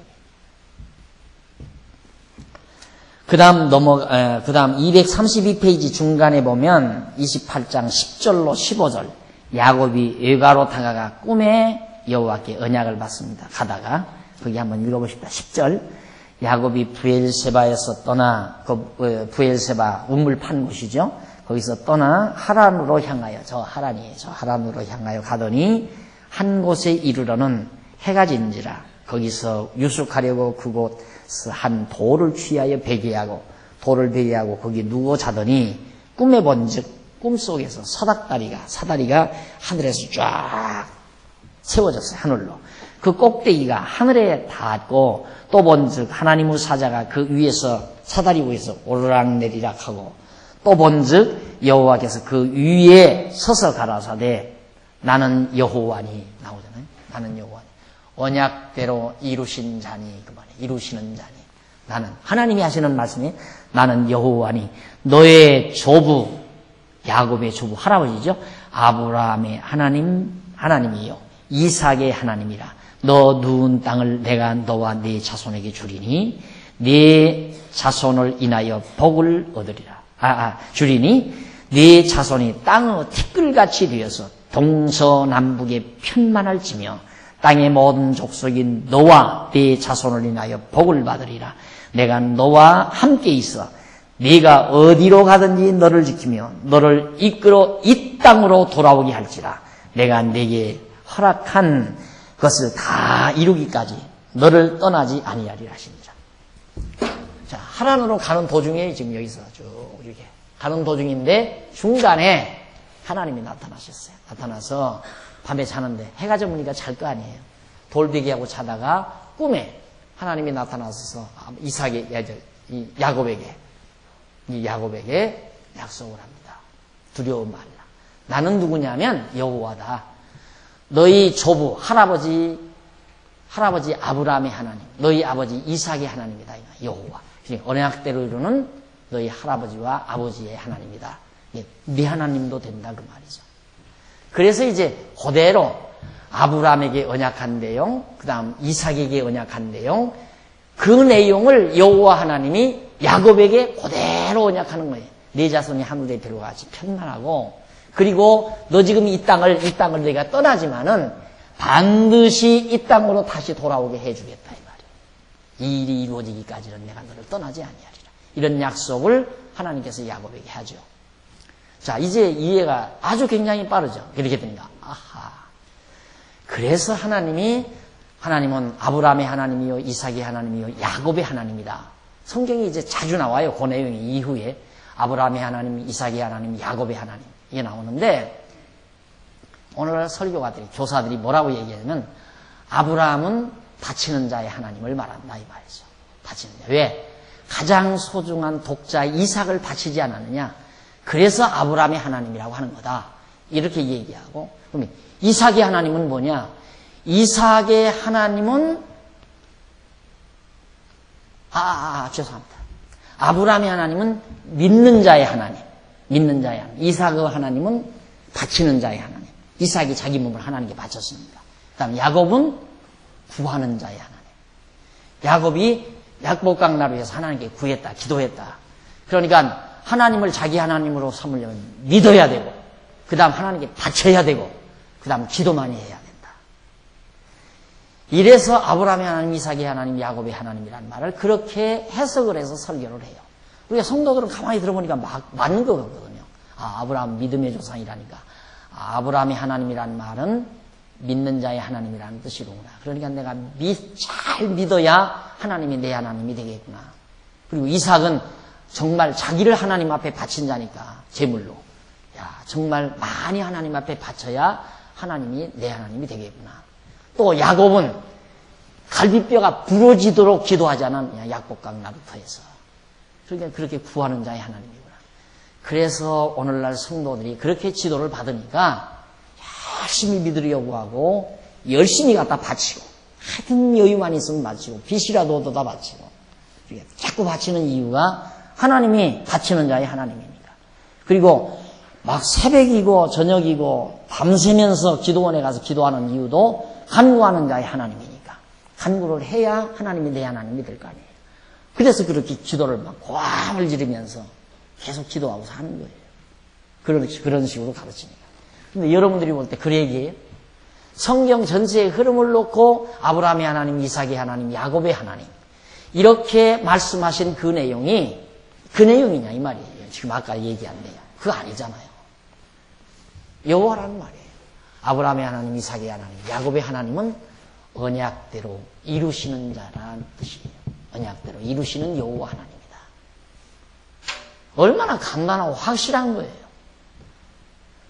그 다음 232페이지 중간에 보면 28장 10절로 15절 야곱이 외가로 다가가 꿈에 여호와께 언약을 받습니다. 가다가 거기 한번 읽어보십시다. 10절 야곱이 부엘세바에서 떠나 부엘세바 우물 판 곳이죠. 거기서 떠나 하란으로 향하여 저 하란으로 향하여 가더니 한 곳에 이르러는 해가 진지라 거기서 유숙하려고 그곳 한 돌을 취하여 돌을 베개하고 거기 누워 자더니 꿈에 본즉 꿈속에서 사다리가 하늘에서 쫙 세워졌어요. 하늘로. 그 꼭대기가 하늘에 닿았고 또 본즉 하나님의 사자가 그 위에서 사다리 위에서 오르락내리락 하고 또 본즉 여호와께서 그 위에 서서 가라사대 나는 여호와니 나오잖아요. 나는 여호와니. 언약대로 이루신 자니 그 말이에요. 이루시는 자니. 나는 하나님이 하시는 말씀이 나는 여호와니 너의 조부 야곱의 조부 할아버지죠. 아브라함의 하나님이요 이삭의 하나님이라. 너 누운 땅을 내가 너와 네 자손에게 주리니 네 자손을 인하여 복을 얻으리라. 주리니 네 자손이 땅의 티끌같이 되어서 동서남북에 편만할지며 땅의 모든 족속인 너와 네 자손을 인하여 복을 받으리라. 내가 너와 함께 있어 네가 어디로 가든지 너를 지키며 너를 이끌어 이 땅으로 돌아오게 할지라. 내가 네게 허락한 것을 다 이루기까지 너를 떠나지 아니하리라 하시니라. 자, 하란으로 가는 도중에 지금 여기서 쭉 이렇게 가는 도중인데 중간에 하나님이 나타나셨어요. 나타나서 밤에 자는데 해가 져보니까 잘 거 아니에요. 돌베개하고 자다가 꿈에 하나님이 나타나서 야곱에게 약속을 합니다. 두려워 말라. 나는 누구냐면 여호와다. 너희 조부 할아버지 아브라함의 하나님, 너희 아버지 이삭의 하나님이다. 여호와. 언약대로 이루는 너희 할아버지와 아버지의 하나님이다. 네 하나님도 된다 그 말이죠. 그래서 이제 그대로 아브라함에게 언약한 내용, 그 다음 이삭에게 언약한 내용, 그 내용을 여호와 하나님이 야곱에게 그대로 언약하는 거예요. 내 자손이 하늘의 별과 같이 편만하고, 그리고 너 지금 이 땅을 내가 떠나지만은 반드시 이 땅으로 다시 돌아오게 해주겠다 이 말이에요. 이 일이 이루어지기까지는 내가 너를 떠나지 아니하리라. 이런 약속을 하나님께서 야곱에게 하죠. 자, 이제 이해가 아주 굉장히 빠르죠. 이렇게 되니까 아하. 그래서 하나님은 아브라함의 하나님이요, 이삭의 하나님이요, 야곱의 하나님이다. 성경이 이제 자주 나와요. 그 내용이 이후에 아브라함의 하나님, 이삭의 하나님, 야곱의 하나님 이게 나오는데, 오늘 설교가들이, 교사들이 뭐라고 얘기하냐면 아브라함은 바치는 자의 하나님을 말한다 이 말이죠. 바치는 자. 왜? 가장 소중한 독자 이삭을 바치지 않았느냐? 그래서 아브라함의 하나님이라고 하는 거다. 이렇게 얘기하고, 그러면 이삭의 하나님은 뭐냐? 이삭의 하나님은 죄송합니다. 아브라함의 하나님은 믿는 자의 하나님, 믿는 자의 하나님. 이삭의 하나님은 바치는 자의 하나님. 이삭이 자기 몸을 하나님께 바쳤습니다. 그 다음에 야곱은 구하는 자의 하나님. 야곱이 약복강 나루에서 하나님께 구했다, 기도했다. 그러니까 하나님을 자기 하나님으로 삼으려면 믿어야 되고, 그 다음 하나님께 바쳐야 되고, 그 다음 기도 많이 해야 된다. 이래서 아브라함의 하나님, 이삭의 하나님, 야곱의 하나님이라는 말을 그렇게 해석을 해서 설교를 해요. 우리가 성도들은 가만히 들어보니까 맞는 거 같거든요. 아브라함 믿음의 조상이라니까. 아브라함의 하나님이라는 말은 믿는 자의 하나님이라는 뜻이로구나. 그러니까 내가 잘 믿어야 하나님이 내 하나님이 되겠구나. 그리고 이삭은 정말 자기를 하나님 앞에 바친 자니까, 제물로. 정말 많이 하나님 앞에 바쳐야 하나님이 내 하나님이 되겠구나. 또 야곱은 갈비뼈가 부러지도록 기도하지 않았느냐, 약복강 나루터에서. 그러니까 그렇게 구하는 자의 하나님이구나. 그래서 오늘날 성도들이 그렇게 지도를 받으니까 열심히 믿으려고 하고, 열심히 갖다 바치고, 하여튼 여유만 있으면 바치고, 빚이라도 얻어다 바치고, 자꾸 바치는 이유가 하나님이 바치는 자의 하나님이니까. 그리고 막 새벽이고 저녁이고 밤새면서 기도원에 가서 기도하는 이유도 간구하는 자의 하나님이니까. 간구를 해야 하나님이 내 하나님이 될 거 아니에요. 그래서 그렇게 기도를 막 고함을 지르면서 계속 기도하고 사는 거예요. 그런 식으로 가르치니까. 근데 여러분들이 볼 때 그 얘기예요. 성경 전체의 흐름을 놓고 아브라함의 하나님, 이삭의 하나님, 야곱의 하나님, 이렇게 말씀하신 그 내용이냐 이 말이에요. 지금 아까 얘기한 내용. 그거 아니잖아요. 여호와라는 말이에요. 아브라함의 하나님, 이삭의 하나님, 야곱의 하나님은 언약대로 이루시는 자라는 뜻이에요. 언약대로 이루시는 여호와 하나님이다. 얼마나 간단하고 확실한 거예요.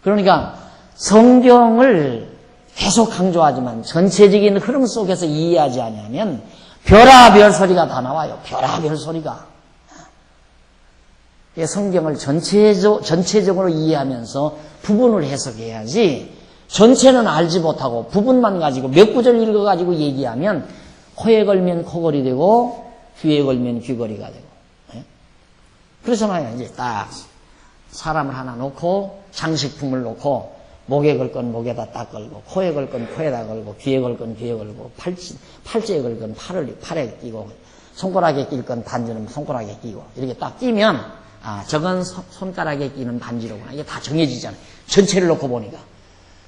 그러니까 성경을 계속 강조하지만 전체적인 흐름 속에서 이해하지 않으면 별하별 소리가 다 나와요. 별하별 소리가. 성경을 전체적으로 이해하면서 부분을 해석해야지, 전체는 알지 못하고 부분만 가지고 몇 구절 읽어가지고 얘기하면 코에 걸면 코걸이 되고 귀에 걸면 귀걸이가 되고. 그렇잖아요. 이제 딱 사람을 하나 놓고 장식품을 놓고 목에 걸 건 목에다 딱 걸고, 코에 걸 건 코에다 걸고, 귀에 걸 건 귀에 걸고, 팔찌에 걸 건 팔에 끼고, 손가락에 낄 건 반지는 손가락에 끼고, 이렇게 딱 끼면 저건 손가락에 끼는 반지로구나. 이게 다 정해지잖아요. 전체를 놓고 보니까.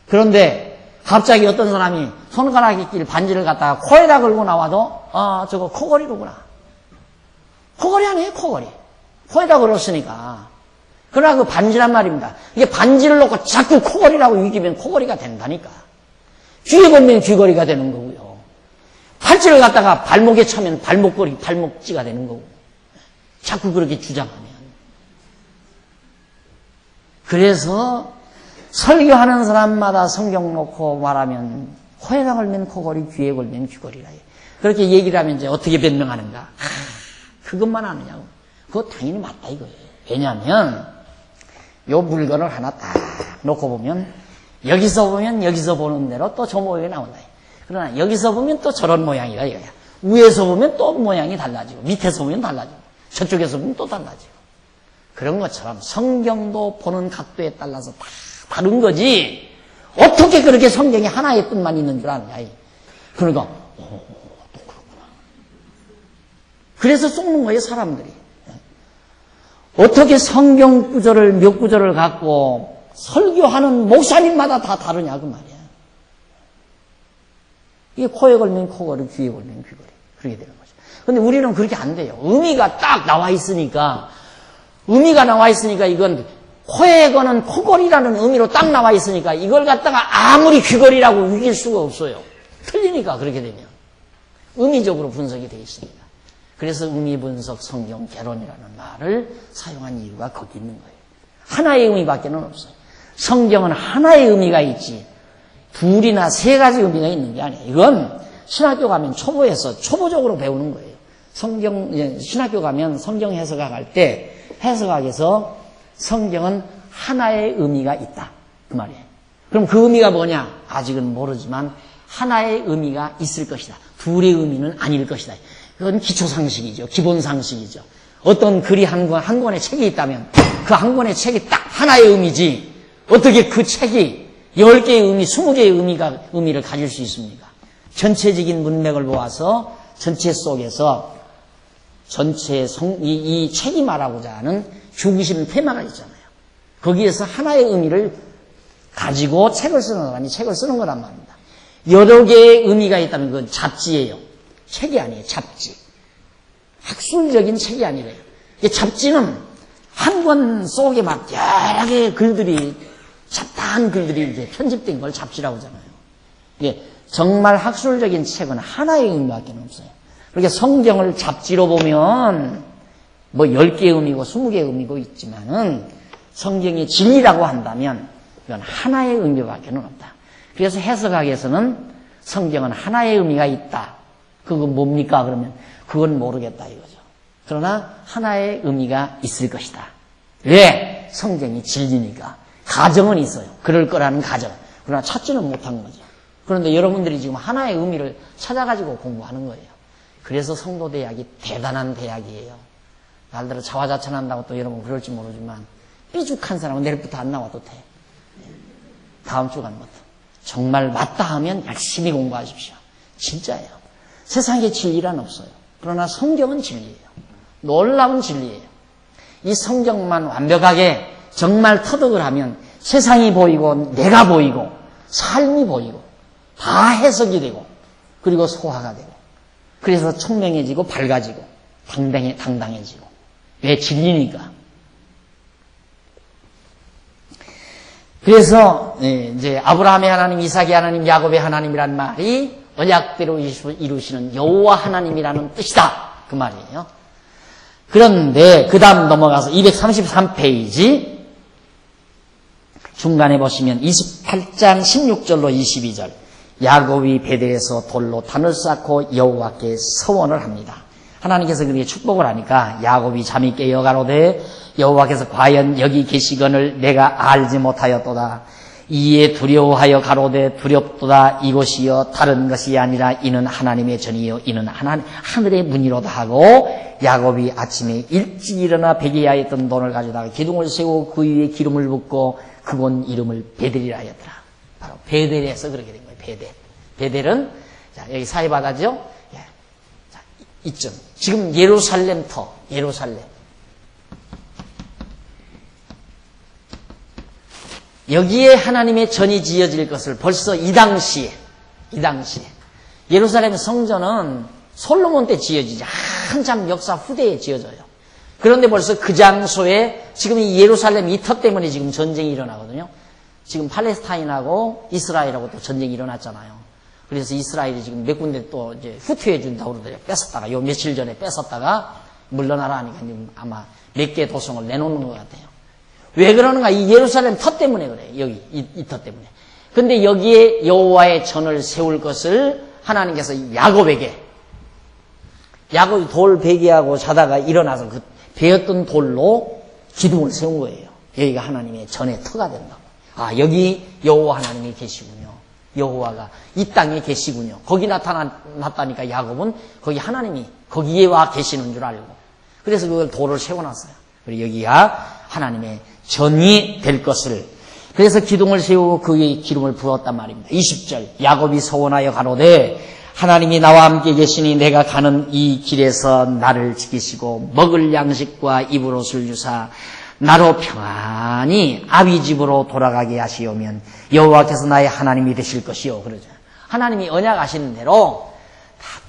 그런데 갑자기 어떤 사람이 손가락에 낄 반지를 갖다가 코에다 걸고 나와도 저거 코걸이로구나. 코걸이 아니에요, 코걸이. 코에다 걸었으니까. 그러나 그 반지란 말입니다. 이게 반지를 놓고 자꾸 코걸이라고 이기면 코걸이가 된다니까. 귀에 걸면 귀걸이가 되는 거고요. 팔찌를 갖다가 발목에 차면 발목찌가 되는 거고. 자꾸 그렇게 주장하면. 그래서 설교하는 사람마다 성경 놓고 말하면 코에다 걸면 코걸이, 귀에 걸면 귀걸이라 해요. 그렇게 얘기를 하면 이제 어떻게 변명하는가? 그것만 아느냐고. 그거 당연히 맞다 이거예요. 왜냐하면 요 물건을 하나 딱 놓고 보면 여기서 보는 대로 또 저 모양이 나온다. 그러나 여기서 보면 또 저런 모양이다 이거야. 위에서 보면 또 모양이 달라지고, 밑에서 보면 달라지고, 저쪽에서 보면 또 달라지고. 그런 것처럼 성경도 보는 각도에 따라서 다 다른 거지, 어떻게 그렇게 성경이 하나의 뜻만 있는 줄 아느냐. 그러니까 또 그렇구나. 그래서 속는 거예요, 사람들이. 어떻게 성경 구절을 몇 구절을 갖고 설교하는 목사님마다 다 다르냐 그 말이야. 이게 코에 걸면 코걸이, 귀에 걸면 귀걸이. 그렇게 되는 거죠. 근데 우리는 그렇게 안 돼요. 의미가 딱 나와 있으니까, 이건 코에 거는 코걸이라는 의미로 딱 나와 있으니까 이걸 갖다가 아무리 귀걸이라고 우길 수가 없어요. 틀리니까 그렇게 되면. 의미적으로 분석이 되어 있습니다. 그래서 의미 분석 성경 개론이라는 말을 사용한 이유가 거기 있는 거예요. 하나의 의미밖에는 없어요. 성경은 하나의 의미가 있지 둘이나 세 가지 의미가 있는 게 아니에요. 이건 신학교 가면 초보에서 초보적으로 배우는 거예요. 신학교 가면 성경 해석학 할 때 해석학에서 성경은 하나의 의미가 있다. 그 말이에요. 그럼 그 의미가 뭐냐? 아직은 모르지만 하나의 의미가 있을 것이다. 둘의 의미는 아닐 것이다. 그건 기초상식이죠. 기본상식이죠. 어떤 글이 한 권의 책이 있다면 그 한 권의 책이 딱 하나의 의미지 어떻게 그 책이 10개의 의미, 20개의 의미를 가질 수 있습니까? 전체적인 문맥을 보아서 전체 속에서 이 책이 말하고자 하는 중심 테마가 있잖아요. 거기에서 하나의 의미를 가지고 책을 쓰는 사람이 책을 쓰는 거란 말입니다. 여러 개의 의미가 있다면 그건 잡지예요. 책이 아니에요. 잡지. 학술적인 책이 아니래요. 잡지는 한 권 속에 막 여러 개의 글들이 잡다한 글들이 이제 편집된 걸 잡지라고 하잖아요. 이게 정말 학술적인 책은 하나의 의미밖에 없어요. 그렇게 성경을 잡지로 보면 뭐 10개의 의미고 20개의 의미고 있지만은 성경이 진리라고 한다면 이건 하나의 의미밖에 없다. 그래서 해석학에서는 성경은 하나의 의미가 있다. 그건 뭡니까? 그러면 그건 모르겠다 이거죠. 그러나 하나의 의미가 있을 것이다. 왜? 성경이 진리니까. 가정은 있어요. 그럴 거라는 가정. 그러나 찾지는 못한 거죠. 그런데 여러분들이 지금 하나의 의미를 찾아가지고 공부하는 거예요. 그래서 성도대학이 대단한 대학이에요. 날들어 자화자찬한다고 또 여러분 그럴지 모르지만 삐죽한 사람은 내일부터 안 나와도 돼. 다음 주 가는 것도. 정말 맞다 하면 열심히 공부하십시오. 진짜예요. 세상에 진리란 없어요. 그러나 성경은 진리예요. 놀라운 진리예요. 이 성경만 완벽하게 정말 터득을 하면 세상이 보이고 내가 보이고 삶이 보이고 다 해석이 되고 그리고 소화가 되고 그래서 총명해지고 밝아지고 당당해지고 왜 진리니까. 그래서 이제 아브라함의 하나님, 이삭의 하나님, 야곱의 하나님이란 말이 언약대로 이루시는 여호와 하나님이라는 뜻이다. 그 말이에요. 그런데 그 다음 넘어가서 233페이지 중간에 보시면 28장 16절로 22절 야곱이 베델에서 돌로 단을 쌓고 여호와께 서원을 합니다. 하나님께서 그렇게 축복을 하니까 야곱이 잠이 깨어 가로되 여호와께서 과연 여기 계시거늘 내가 알지 못하였도다. 이에 두려워하여 가로되 두렵도다. 이곳이여 다른 것이 아니라 이는 하나님의 전이요 이는 하늘의 문이로다 하고 야곱이 아침에 일찍 일어나 베개하였던 돈을 가져다가 기둥을 세우고 그 위에 기름을 붓고 그곳 이름을 베델이라 하였더라. 바로 베델에서 그렇게 된 거예요. 베델은 자, 여기 사해바다죠. 예. 자, 이쯤 지금 예루살렘터 예루살렘 여기에 하나님의 전이 지어질 것을 벌써 이 당시에 예루살렘 성전은 솔로몬 때 지어지지 한참 역사 후대에 지어져요. 그런데 벌써 그 장소에 지금 이 예루살렘 이 터 때문에 지금 전쟁이 일어나거든요. 지금 팔레스타인하고 이스라엘하고 또 전쟁이 일어났잖아요. 그래서 이스라엘이 지금 몇 군데 또 이제 후퇴해 준다고 그러더래요. 뺏었다가 요 며칠 전에 뺏었다가 물러나라 하니까 아마 몇 개 도성을 내놓는 것 같아요. 왜 그러는가? 이 예루살렘 터 때문에 그래요. 여기 이 터 때문에. 근데 여기에 여호와의 전을 세울 것을 하나님께서 야곱이 돌 베개하고 자다가 일어나서 그 베었던 돌로 기둥을 세운 거예요. 여기가 하나님의 전의 터가 된다고. 아, 여기 여호와 하나님이 계시군요. 여호와가 이 땅에 계시군요. 거기 나타났다니까 야곱은 거기 하나님이 거기에 와 계시는 줄 알고. 그래서 그걸 돌을 세워놨어요. 그리고 여기가 하나님의 전이 될 것을. 그래서 기둥을 세우고 그의 기름을 부었단 말입니다. 20절 야곱이 서원하여 가로되 하나님이 나와 함께 계시니 내가 가는 이 길에서 나를 지키시고 먹을 양식과 입을 옷을 주사 나로 평안히 아비 집으로 돌아가게 하시오면 여호와께서 나의 하나님이 되실 것이요. 그러죠. 하나님이 언약하시는 대로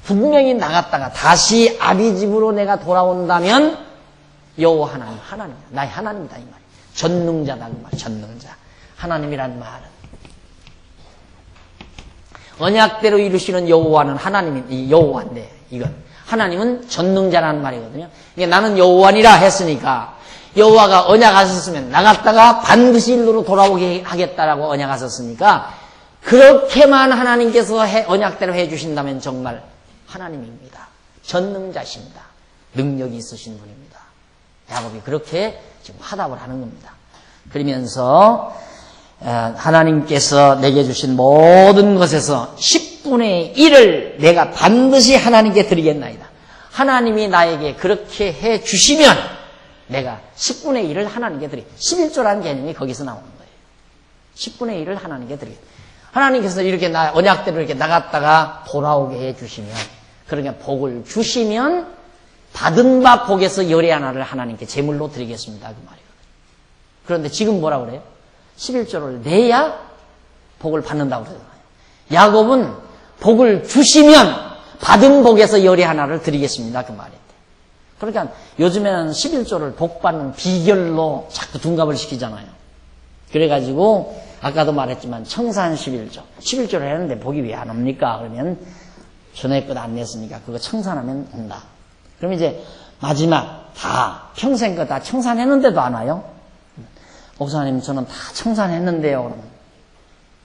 분명히 나갔다가 다시 아비 집으로 내가 돌아온다면 여호와 하나님, 나의 하나님이다 이 말이에요. 전능자다 그 말, 전능자. 하나님이란 말은 언약대로 이루시는 여호와는 하나님이 여호와인데 이건 하나님은 전능자라는 말이거든요. 이게 나는 여호와니라 했으니까 여호와가 언약하셨으면 나갔다가 반드시 일로로 돌아오게 하겠다라고 언약하셨으니까 그렇게만 하나님께서 언약대로 해주신다면 정말 하나님입니다. 전능자십니다. 능력이 있으신 분입니다. 야곱이 그렇게 지금 화답을 하는 겁니다. 그러면서 하나님께서 내게 주신 모든 것에서 10분의 1을 내가 반드시 하나님께 드리겠나이다. 하나님이 나에게 그렇게 해 주시면 내가 10분의 1을 하나님께 드리. 11조라는 개념이 거기서 나오는 거예요. 10분의 1을 하나님께 드리겠다. 하나님께서 이렇게 언약대로 이렇게 나갔다가 돌아오게 해 주시면, 그러니까 복을 주시면 받은 바 복에서 열의 하나를 하나님께 제물로 드리겠습니다. 그 말이에요. 그런데 지금 뭐라고 그래요? 11조를 내야 복을 받는다고 그러잖아요. 야곱은 복을 주시면 받은 복에서 열의 하나를 드리겠습니다. 그 말인데. 그러니까 요즘에는 11조를 복 받는 비결로 자꾸 둔갑을 시키잖아요. 그래가지고 아까도 말했지만 청산 11조. 11조를 했는데 복이 왜 안 옵니까? 그러면 전에 것 안 냈으니까 그거 청산하면 온다. 그럼 이제 마지막 다 평생 거 다 청산했는데도 안 와요? 목사님 저는 다 청산했는데요.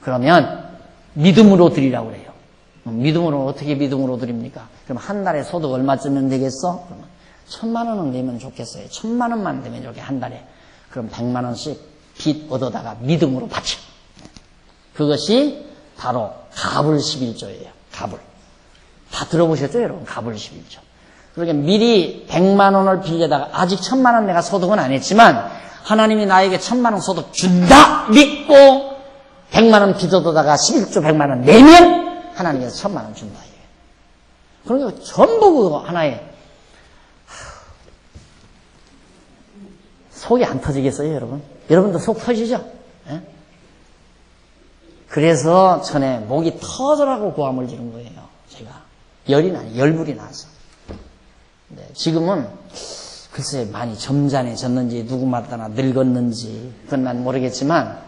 그러면 믿음으로 드리라고 그래요. 믿음으로 어떻게 믿음으로 드립니까? 그럼 한 달에 소득 얼마쯤면 되겠어? 그러면 1,000만 원은 되면 좋겠어요. 1,000만 원만 되면 좋게 한 달에. 그럼 100만 원씩 빚 얻어다가 믿음으로 바쳐. 그것이 바로 갑을 11조예요. 갑을. 다 들어보셨죠, 여러분? 갑을 11조. 그러니까 미리 100만 원을 빌려다가 아직 1,000만 원 내가 소득은 안 했지만 하나님이 나에게 1,000만 원 소득 준다 믿고 100만 원 빚 얻어다가 11조 100만 원 내면 하나님께서 1,000만 원 준다. 그러니까 전부 그거 하나에 속이 안 터지겠어요, 여러분? 여러분도 속 터지죠? 예? 그래서 전에 목이 터져라고 고함을 지른 거예요, 제가. 열불이 나서. 네, 지금은 글쎄 많이 점잖해졌는지 누구마다나 늙었는지 그건 난 모르겠지만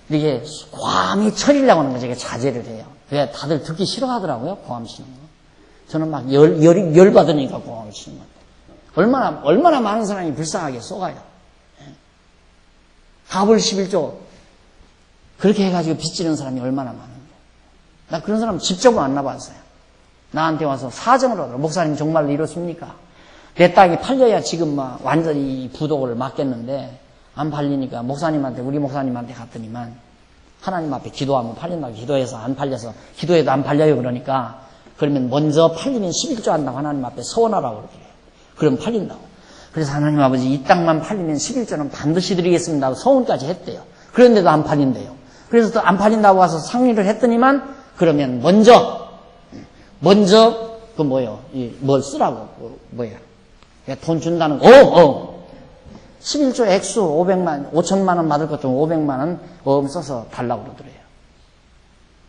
이게 고함이 쳐리려고 하는 거 제가 자제를 해요. 왜 다들 듣기 싫어하더라고요, 고함 치는 거. 저는 막 열 받으니까 고함을 치는 거예요. 얼마나 많은 사람이 불쌍하게 쏘가요. 갑을 11조 그렇게 해가지고 빚지는 사람이 얼마나 많은데. 나 그런 사람 직접 만나봤어요. 나한테 와서 사정을 하더라고요. 목사님 정말로 이렇습니까? 내 땅이 팔려야 지금 막 완전히 부도를 막겠는데 안 팔리니까 우리 목사님한테 갔더니만 하나님 앞에 기도하면 팔린다고 기도해서 안 팔려서 기도해도 안 팔려요. 그러면 먼저 팔리면 11조 한다고 하나님 앞에 서원하라고 그러더래요. 그럼 팔린다고. 그래서 하나님 아버지 이 땅만 팔리면 11조는 반드시 드리겠습니다 하고 서원까지 했대요. 그런데도 안 팔린대요. 그래서 또 안 팔린다고 와서 상의를 했더니만 그러면 먼저 그 뭘 쓰라고 돈 준다는 거. 11조 액수 5천만 원 받을 것 중 500만 원 써서 달라고 그러더래요.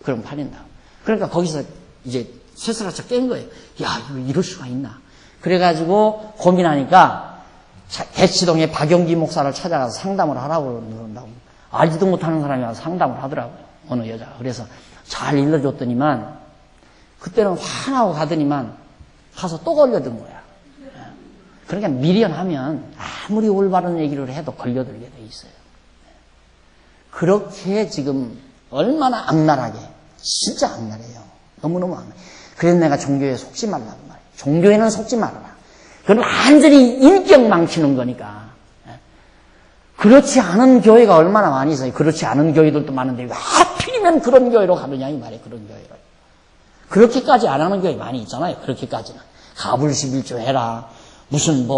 그럼 팔린다. 그러니까 거기서 이제 쇠사라차 깬 거예요. 야, 이럴 수가 있나. 그래가지고 고민하니까 대치동에 박영기 목사를 찾아가서 상담을 하라고 그런다고. 알지도 못하는 사람이 와서 상담을 하더라고요. 어느 여자가. 그래서 잘 일러줬더니만 그때는 화나고 가더니만 가서 또 걸려든 거야. 그러니까 미련하면 아무리 올바른 얘기를 해도 걸려들게 돼 있어요. 그렇게 지금 얼마나 악랄하게, 진짜 악랄해요. 너무너무 악랄해. 그래서 내가 종교에 속지 말라고 말이에요. 종교에는 속지 말아라. 그건 완전히 인격 망치는 거니까. 그렇지 않은 교회가 얼마나 많이 있어요. 그렇지 않은 교회들도 많은데 왜 하필이면 그런 교회로 가느냐 이 말이에요. 그런 교회를. 그렇게까지 안 하는 교회 많이 있잖아요. 그렇게까지는. 갑을 11조 해라. 무슨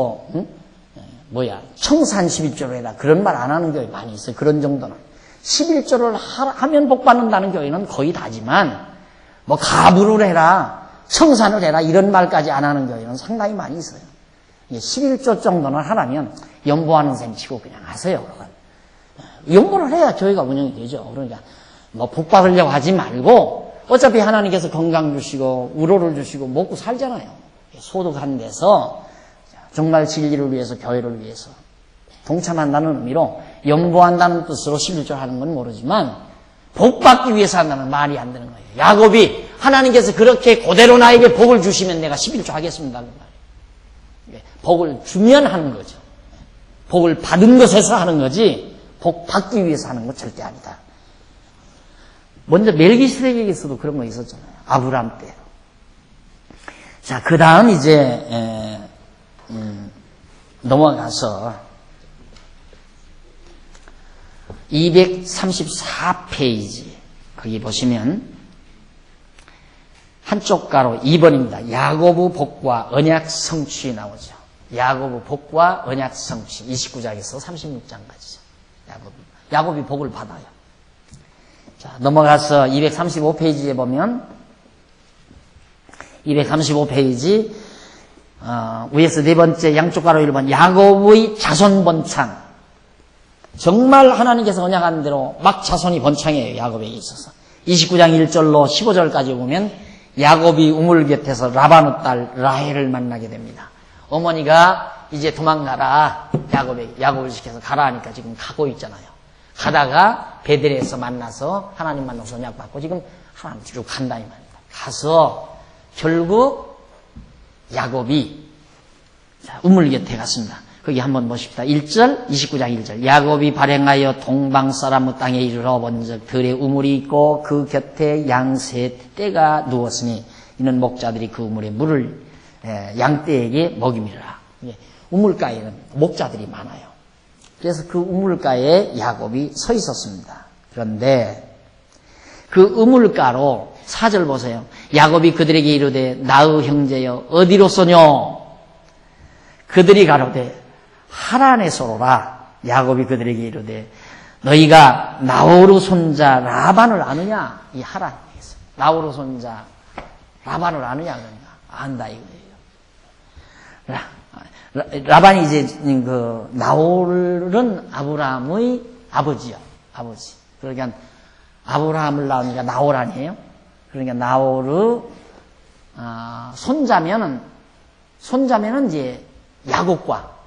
청산 11조로 해라. 그런 말 안 하는 교회 많이 있어요. 그런 정도는. 11조를 하면 복 받는다는 교회는 거의 다지만 뭐 가부를 해라, 청산을 해라 이런 말까지 안 하는 교회는 상당히 많이 있어요. 11조 정도는 하라면 연보하는 셈 치고 그냥 하세요. 연보를 해야 교회가 운영이 되죠. 그러니까 뭐 복 받으려고 하지 말고 어차피 하나님께서 건강 주시고 우로를 주시고 먹고 살잖아요. 소득한 데서 정말 진리를 위해서 교회를 위해서 동참한다는 의미로 연보한다는 뜻으로 11조 하는 건 모르지만 복 받기 위해서 한다면 말이 안 되는 거예요. 야곱이 하나님께서 그렇게 그대로 나에게 복을 주시면 내가 11조 하겠습니다. 복을 주면 하는 거죠. 복을 받은 것에서 하는 거지 복 받기 위해서 하는 건 절대 아니다. 먼저 멜기세덱에게서도 그런 거 있었잖아요. 아브라함 때. 자, 그 다음 이제 넘어가서 234페이지 거기 보시면 한쪽 가로 2번입니다. 야고보 복과 언약 성취 나오죠. 야고보 복과 언약 성취 29장에서 36장까지죠. 야곱이 복을 받아요. 자, 넘어가서 235페이지에 보면 235페이지 위에서 네 번째 양쪽 가로 1번 야곱의 자손 번창. 정말 하나님께서 언약한 대로 막 자손이 번창해요. 야곱에게 있어서. 29장 1절로 15절까지 보면 야곱이 우물 곁에서 라반의 딸 라헬을 만나게 됩니다. 어머니가 이제 도망가라. 야곱을 시켜서 가라 하니까 지금 가고 있잖아요. 가다가 베델에서 만나서 하나님 만나서 언약받고 지금 하나님 쭉 간다 이 말입니다. 가서 결국 야곱이 우물 곁에 갔습니다. 거기 한번 보십시다. 1절, 29장 1절. 야곱이 발행하여 동방 사람의 땅에 이르러 본즉 들에 우물이 있고 그 곁에 양세 떼가 누웠으니 이는 목자들이 그 우물에 물을 양떼에게 먹임이라. 우물가에는 목자들이 많아요. 그래서 그 우물가에 야곱이 서 있었습니다. 그런데 그 우물가로 4절 보세요. 야곱이 그들에게 이르되 나의 형제여 어디로 쏘뇨? 그들이 가로되 하란에서로라. 야곱이 그들에게 이르되 너희가 나호르 손자 라반을 아느냐? 이 하란에서 나호르 손자 라반을 아느냐? 그러니까 안다 이거예요. 라반이 이제 그 나홀은 아브라함의 아버지요. 아버지. 그러니까 아브라함을 낳으니까 나홀 아니에요? 그러니까 나홀의 손자면은 이제 야곱과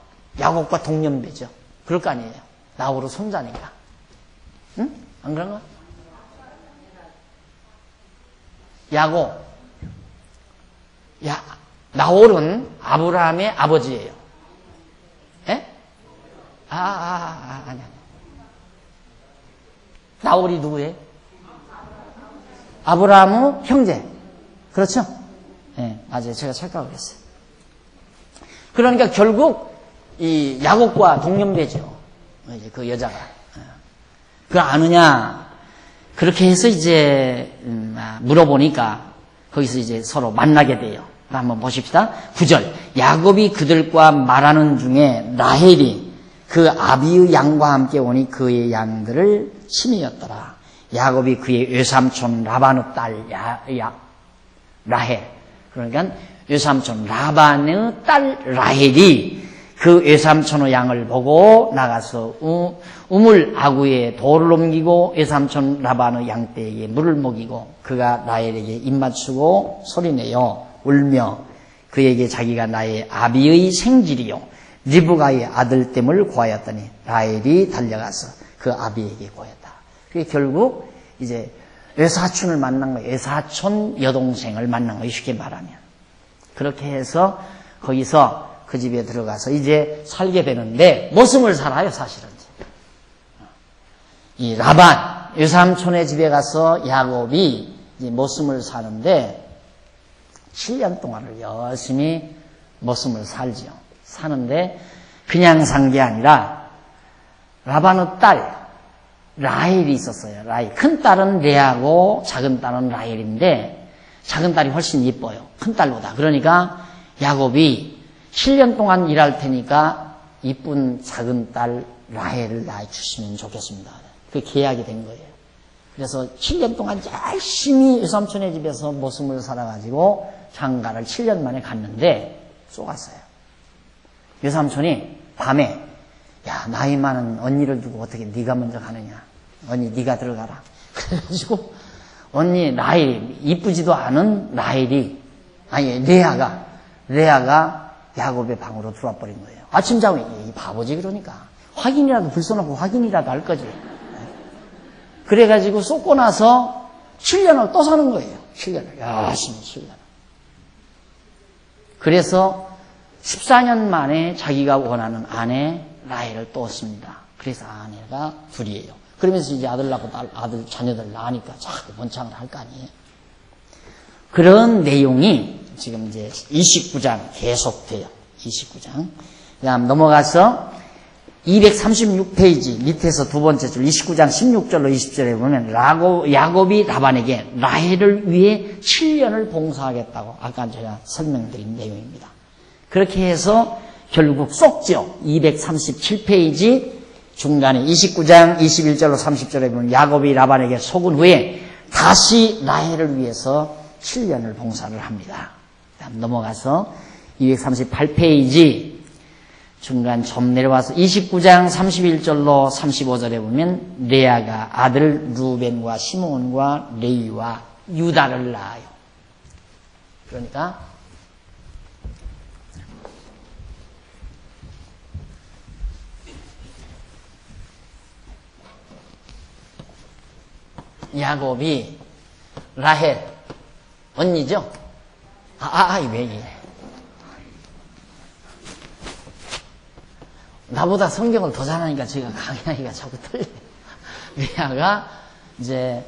동년배죠. 그럴 거 아니에요. 나홀의 손자니까. 응? 안 그런가? 나홀은 아브라함의 아버지예요. 예? 아니. 나홀이 누구예요? 아브라함의 형제. 그렇죠? 예, 맞아요. 제가 착각을 했어요. 그러니까 결국 이 야곱과 동년배죠. 이제 그 여자가. 그걸 아느냐? 그렇게 해서 이제 물어보니까 거기서 이제 서로 만나게 돼요. 한번 보십시다. 9절. 야곱이 그들과 말하는 중에 라헬이 그 아비의 양과 함께 오니 그의 양들을 치미었더라. 야곱이 그의 외삼촌 라반의 딸 라헬. 그러니까 외삼촌 라반의 딸 라헬이 그 외삼촌의 양을 보고 나가서 우물 아구에 돌을 옮기고 외삼촌 라반의 양떼에게 물을 먹이고 그가 라헬에게 입맞추고 소리내요. 울며 그에게 자기가 나의 아비의 생질이요 리브가의 아들됨을 구하였더니 라헬이 달려가서 그 아비에게 구하였다. 그게 결국 이제 외사촌을 만난 거예요. 외사촌 여동생을 만난 거예요. 쉽게 말하면. 그렇게 해서 거기서 그 집에 들어가서 이제 살게 되는데 머슴을 살아요. 사실은. 이 라반 외삼촌의 집에 가서 야곱이 이제 머슴을 사는데 7년 동안을 열심히 머슴을 살지요. 사는데 그냥 산 게 아니라 라반의 딸 라헬이 있었어요. 라헬. 큰 딸은 레아고 작은 딸은 라헬인데 작은 딸이 훨씬 예뻐요. 큰 딸보다. 그러니까 야곱이 7년 동안 일할 테니까 이쁜 작은 딸 라헬을 낳아주시면 좋겠습니다. 그 계약이 된 거예요. 그래서 7년 동안 열심히 외삼촌의 집에서 모습을 살아가지고 장가를 7년 만에 갔는데 쏘갔어요. 외삼촌이 밤에 야, 나이 많은 언니를 두고 어떻게 네가 먼저 가느냐. 언니 네가 들어가라. 그래가지고 언니 라헬, 이쁘지도 않은 라헬이 아니 레아가 야곱의 방으로 들어와 버린 거예요. 아침 자고 이 바보지 그러니까 확인이라도 불쏘놓고 확인이라도 할 거지. 그래가지고 쏟고 나서 7년을 또 사는 거예요. 7년을 열심히 7년. 그래서 14년 만에 자기가 원하는 아내 라헬을 또 얻습니다. 그래서 아내가 둘이에요. 그러면서 이제 아들 낳고 아들 자녀들 낳으니까 자꾸 번창을 할 거 아니에요. 그런 내용이 지금 이제 29장 계속돼요. 29장. 그다음 넘어가서 236페이지 밑에서 두 번째 줄 29장 16절로 20절에 보면 야곱이 라반에게 라헬을 위해 7년을 봉사하겠다고 아까 제가 설명드린 내용입니다. 그렇게 해서 결국 쏙죠. 237페이지 중간에 29장 21절로 30절에 보면 야곱이 라반에게 속은 후에 다시 라헬을 위해서 7년을 봉사를 합니다. 다음 넘어가서 238페이지 중간 좀 내려와서 29장 31절로 35절에 보면 레아가 아들 루벤과 시몬과 레위와 유다를 낳아요. 그러니까 야곱이 라헬 언니죠? 왜 이래? 나보다 성경을 더 잘하니까 제가 강의하기가 자꾸 틀려요. 레아가 이제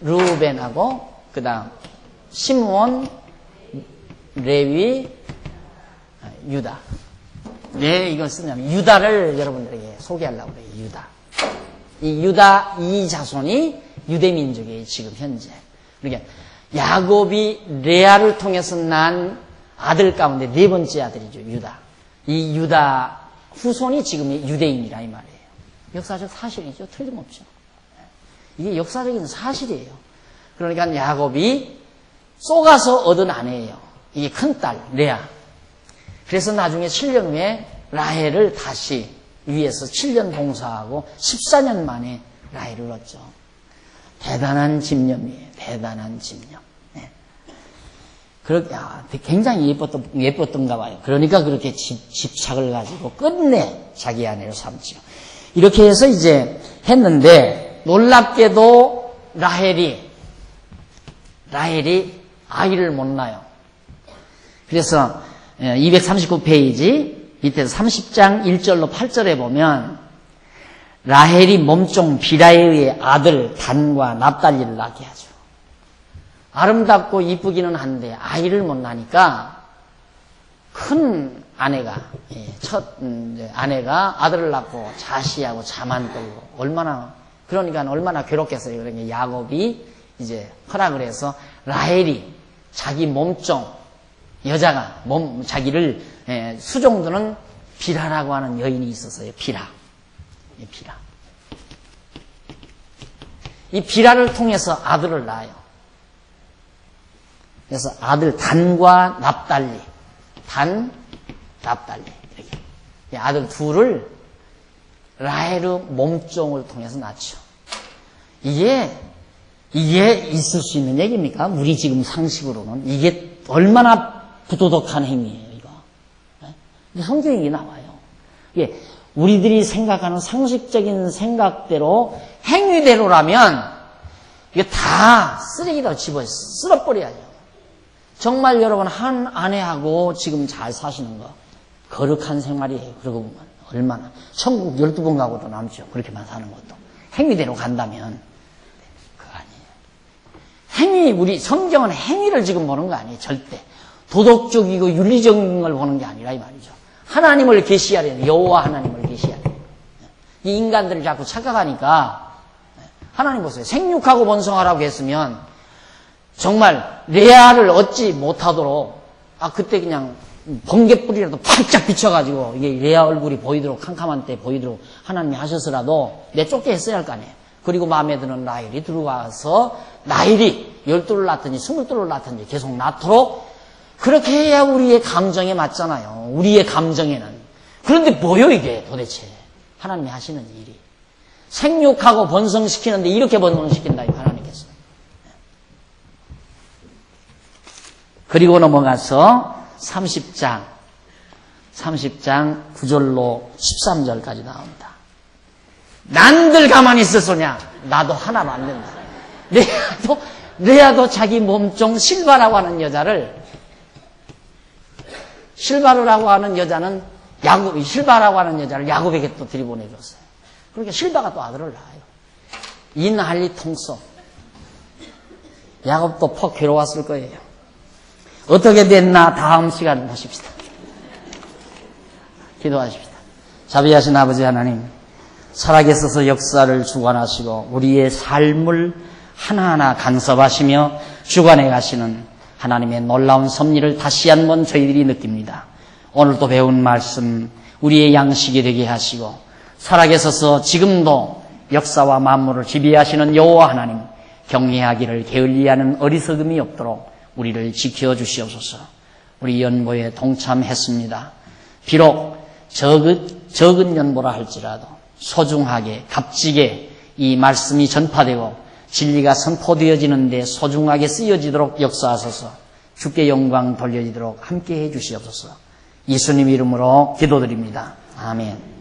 루벤하고 그다음 시므온, 레위, 유다. 왜 이걸 쓰냐면 유다를 여러분들에게 소개하려고 그래요. 이 유다 이 자손이 유대 민족이에요. 지금 현재. 그러니까 야곱이 레아를 통해서 난 아들 가운데 네 번째 아들이죠. 유다. 이 유다 후손이 지금 유대인이라 이 말이에요. 역사적 사실이죠. 틀림없죠. 이게 역사적인 사실이에요. 그러니까 야곱이 쏘가서 얻은 아내예요. 이게 큰딸 레아. 그래서 나중에 7년 후에 라헬을 다시 위에서 7년 봉사하고 14년 만에 라헬을 얻죠. 대단한 집념이에요. 대단한 집념. 네. 그렇게 굉장히 예뻤던가 봐요. 그러니까 그렇게 집착을 가지고 끝내 자기 아내로 삼죠. 이렇게 해서 이제 했는데 놀랍게도 라헬이 아이를 못 낳아요. 그래서 239페이지 밑에서 30장 1절로 8절에 보면 라헬이 몸종 비라에 의해 아들 단과 납달리를 낳게 하죠. 아름답고 이쁘기는 한데 아이를 못 낳으니까 큰 아내가 첫 아내가 아들을 낳고 자시하고 잠안 떨고 얼마나 괴롭겠어요. 그러니까 야곱이 이제 허락을 해서 라헬이 자기 몸종 여자가 자기를 수종드는 비라라고 하는 여인이 있었어요. 비라. 이 비라를 통해서 아들을 낳아요. 그래서 아들 단과 납달리. 이렇게. 이 아들 둘을 라헬의 몸종을 통해서 낳죠. 이게 있을 수 있는 얘기입니까? 우리 지금 상식으로는. 이게 얼마나 부도덕한 행위예요, 이거. 네? 성경이 나와요. 이게 우리들이 생각하는 상식적인 생각대로, 행위대로라면, 이게 다 쓰레기다 쓸어버려야죠. 정말 여러분, 한 아내하고 지금 잘 사시는 거, 거룩한 생활이에요. 그러고 보면. 얼마나. 천국 12번 가고도 남죠. 그렇게만 사는 것도. 행위대로 간다면. 그거 아니에요. 우리 성경은 행위를 지금 보는 거 아니에요. 절대. 도덕적이고 윤리적인 걸 보는 게 아니라 이 말이죠. 하나님을 계시하려는 여호와 하나님을 계시하려는 이 인간들을 자꾸 착각하니까 하나님 보세요. 생육하고 번성하라고 했으면 정말 레아를 얻지 못하도록 그때 그냥 번개불이라도 팔짝 비춰가지고 이게 레아 얼굴이 보이도록 캄캄한 때 보이도록 하나님이 하셔서라도 내쫓게 했어야 할 거 아니에요. 그리고 마음에 드는 라헬이 들어와서 라헬이 12를 낳든지 22를 낳든지 계속 낳도록 그렇게 해야 우리의 감정에 맞잖아요. 우리의 감정에는. 그런데 뭐요 이게 도대체 하나님이 하시는 일이. 생육하고 번성시키는데 이렇게 번성시킨다 하나님께서. 그리고 넘어가서 30장 9절로 13절까지 나옵니다. 난들 가만히 있었으냐? 나도 하나 만든다. 레아도 자기 몸종 실바라고 하는 여자를 실바라고 하는 여자를 야곱에게 또 들이보내줬어요. 그러니까 실바가 또 아들을 낳아요. 인할리 통속. 야곱도 퍽 괴로웠을 거예요. 어떻게 됐나 다음 시간 보십시다. 기도하십시다. 자비하신 아버지 하나님, 살아계셔서 역사를 주관하시고 우리의 삶을 하나하나 간섭하시며 주관해 가시는 하나님의 놀라운 섭리를 다시 한번 저희들이 느낍니다. 오늘도 배운 말씀 우리의 양식이 되게 하시고 살아계셔서 지금도 역사와 만물을 지배하시는 여호와 하나님 경외하기를 게을리하는 어리석음이 없도록 우리를 지켜주시옵소서. 우리 연보에 동참했습니다. 비록 적은 연보라 할지라도 소중하게 값지게 이 말씀이 전파되고 진리가 선포되어지는 데 소중하게 쓰여지도록 역사하소서. 주께 영광 돌려지도록 함께해 주시옵소서. 예수님 이름으로 기도드립니다. 아멘.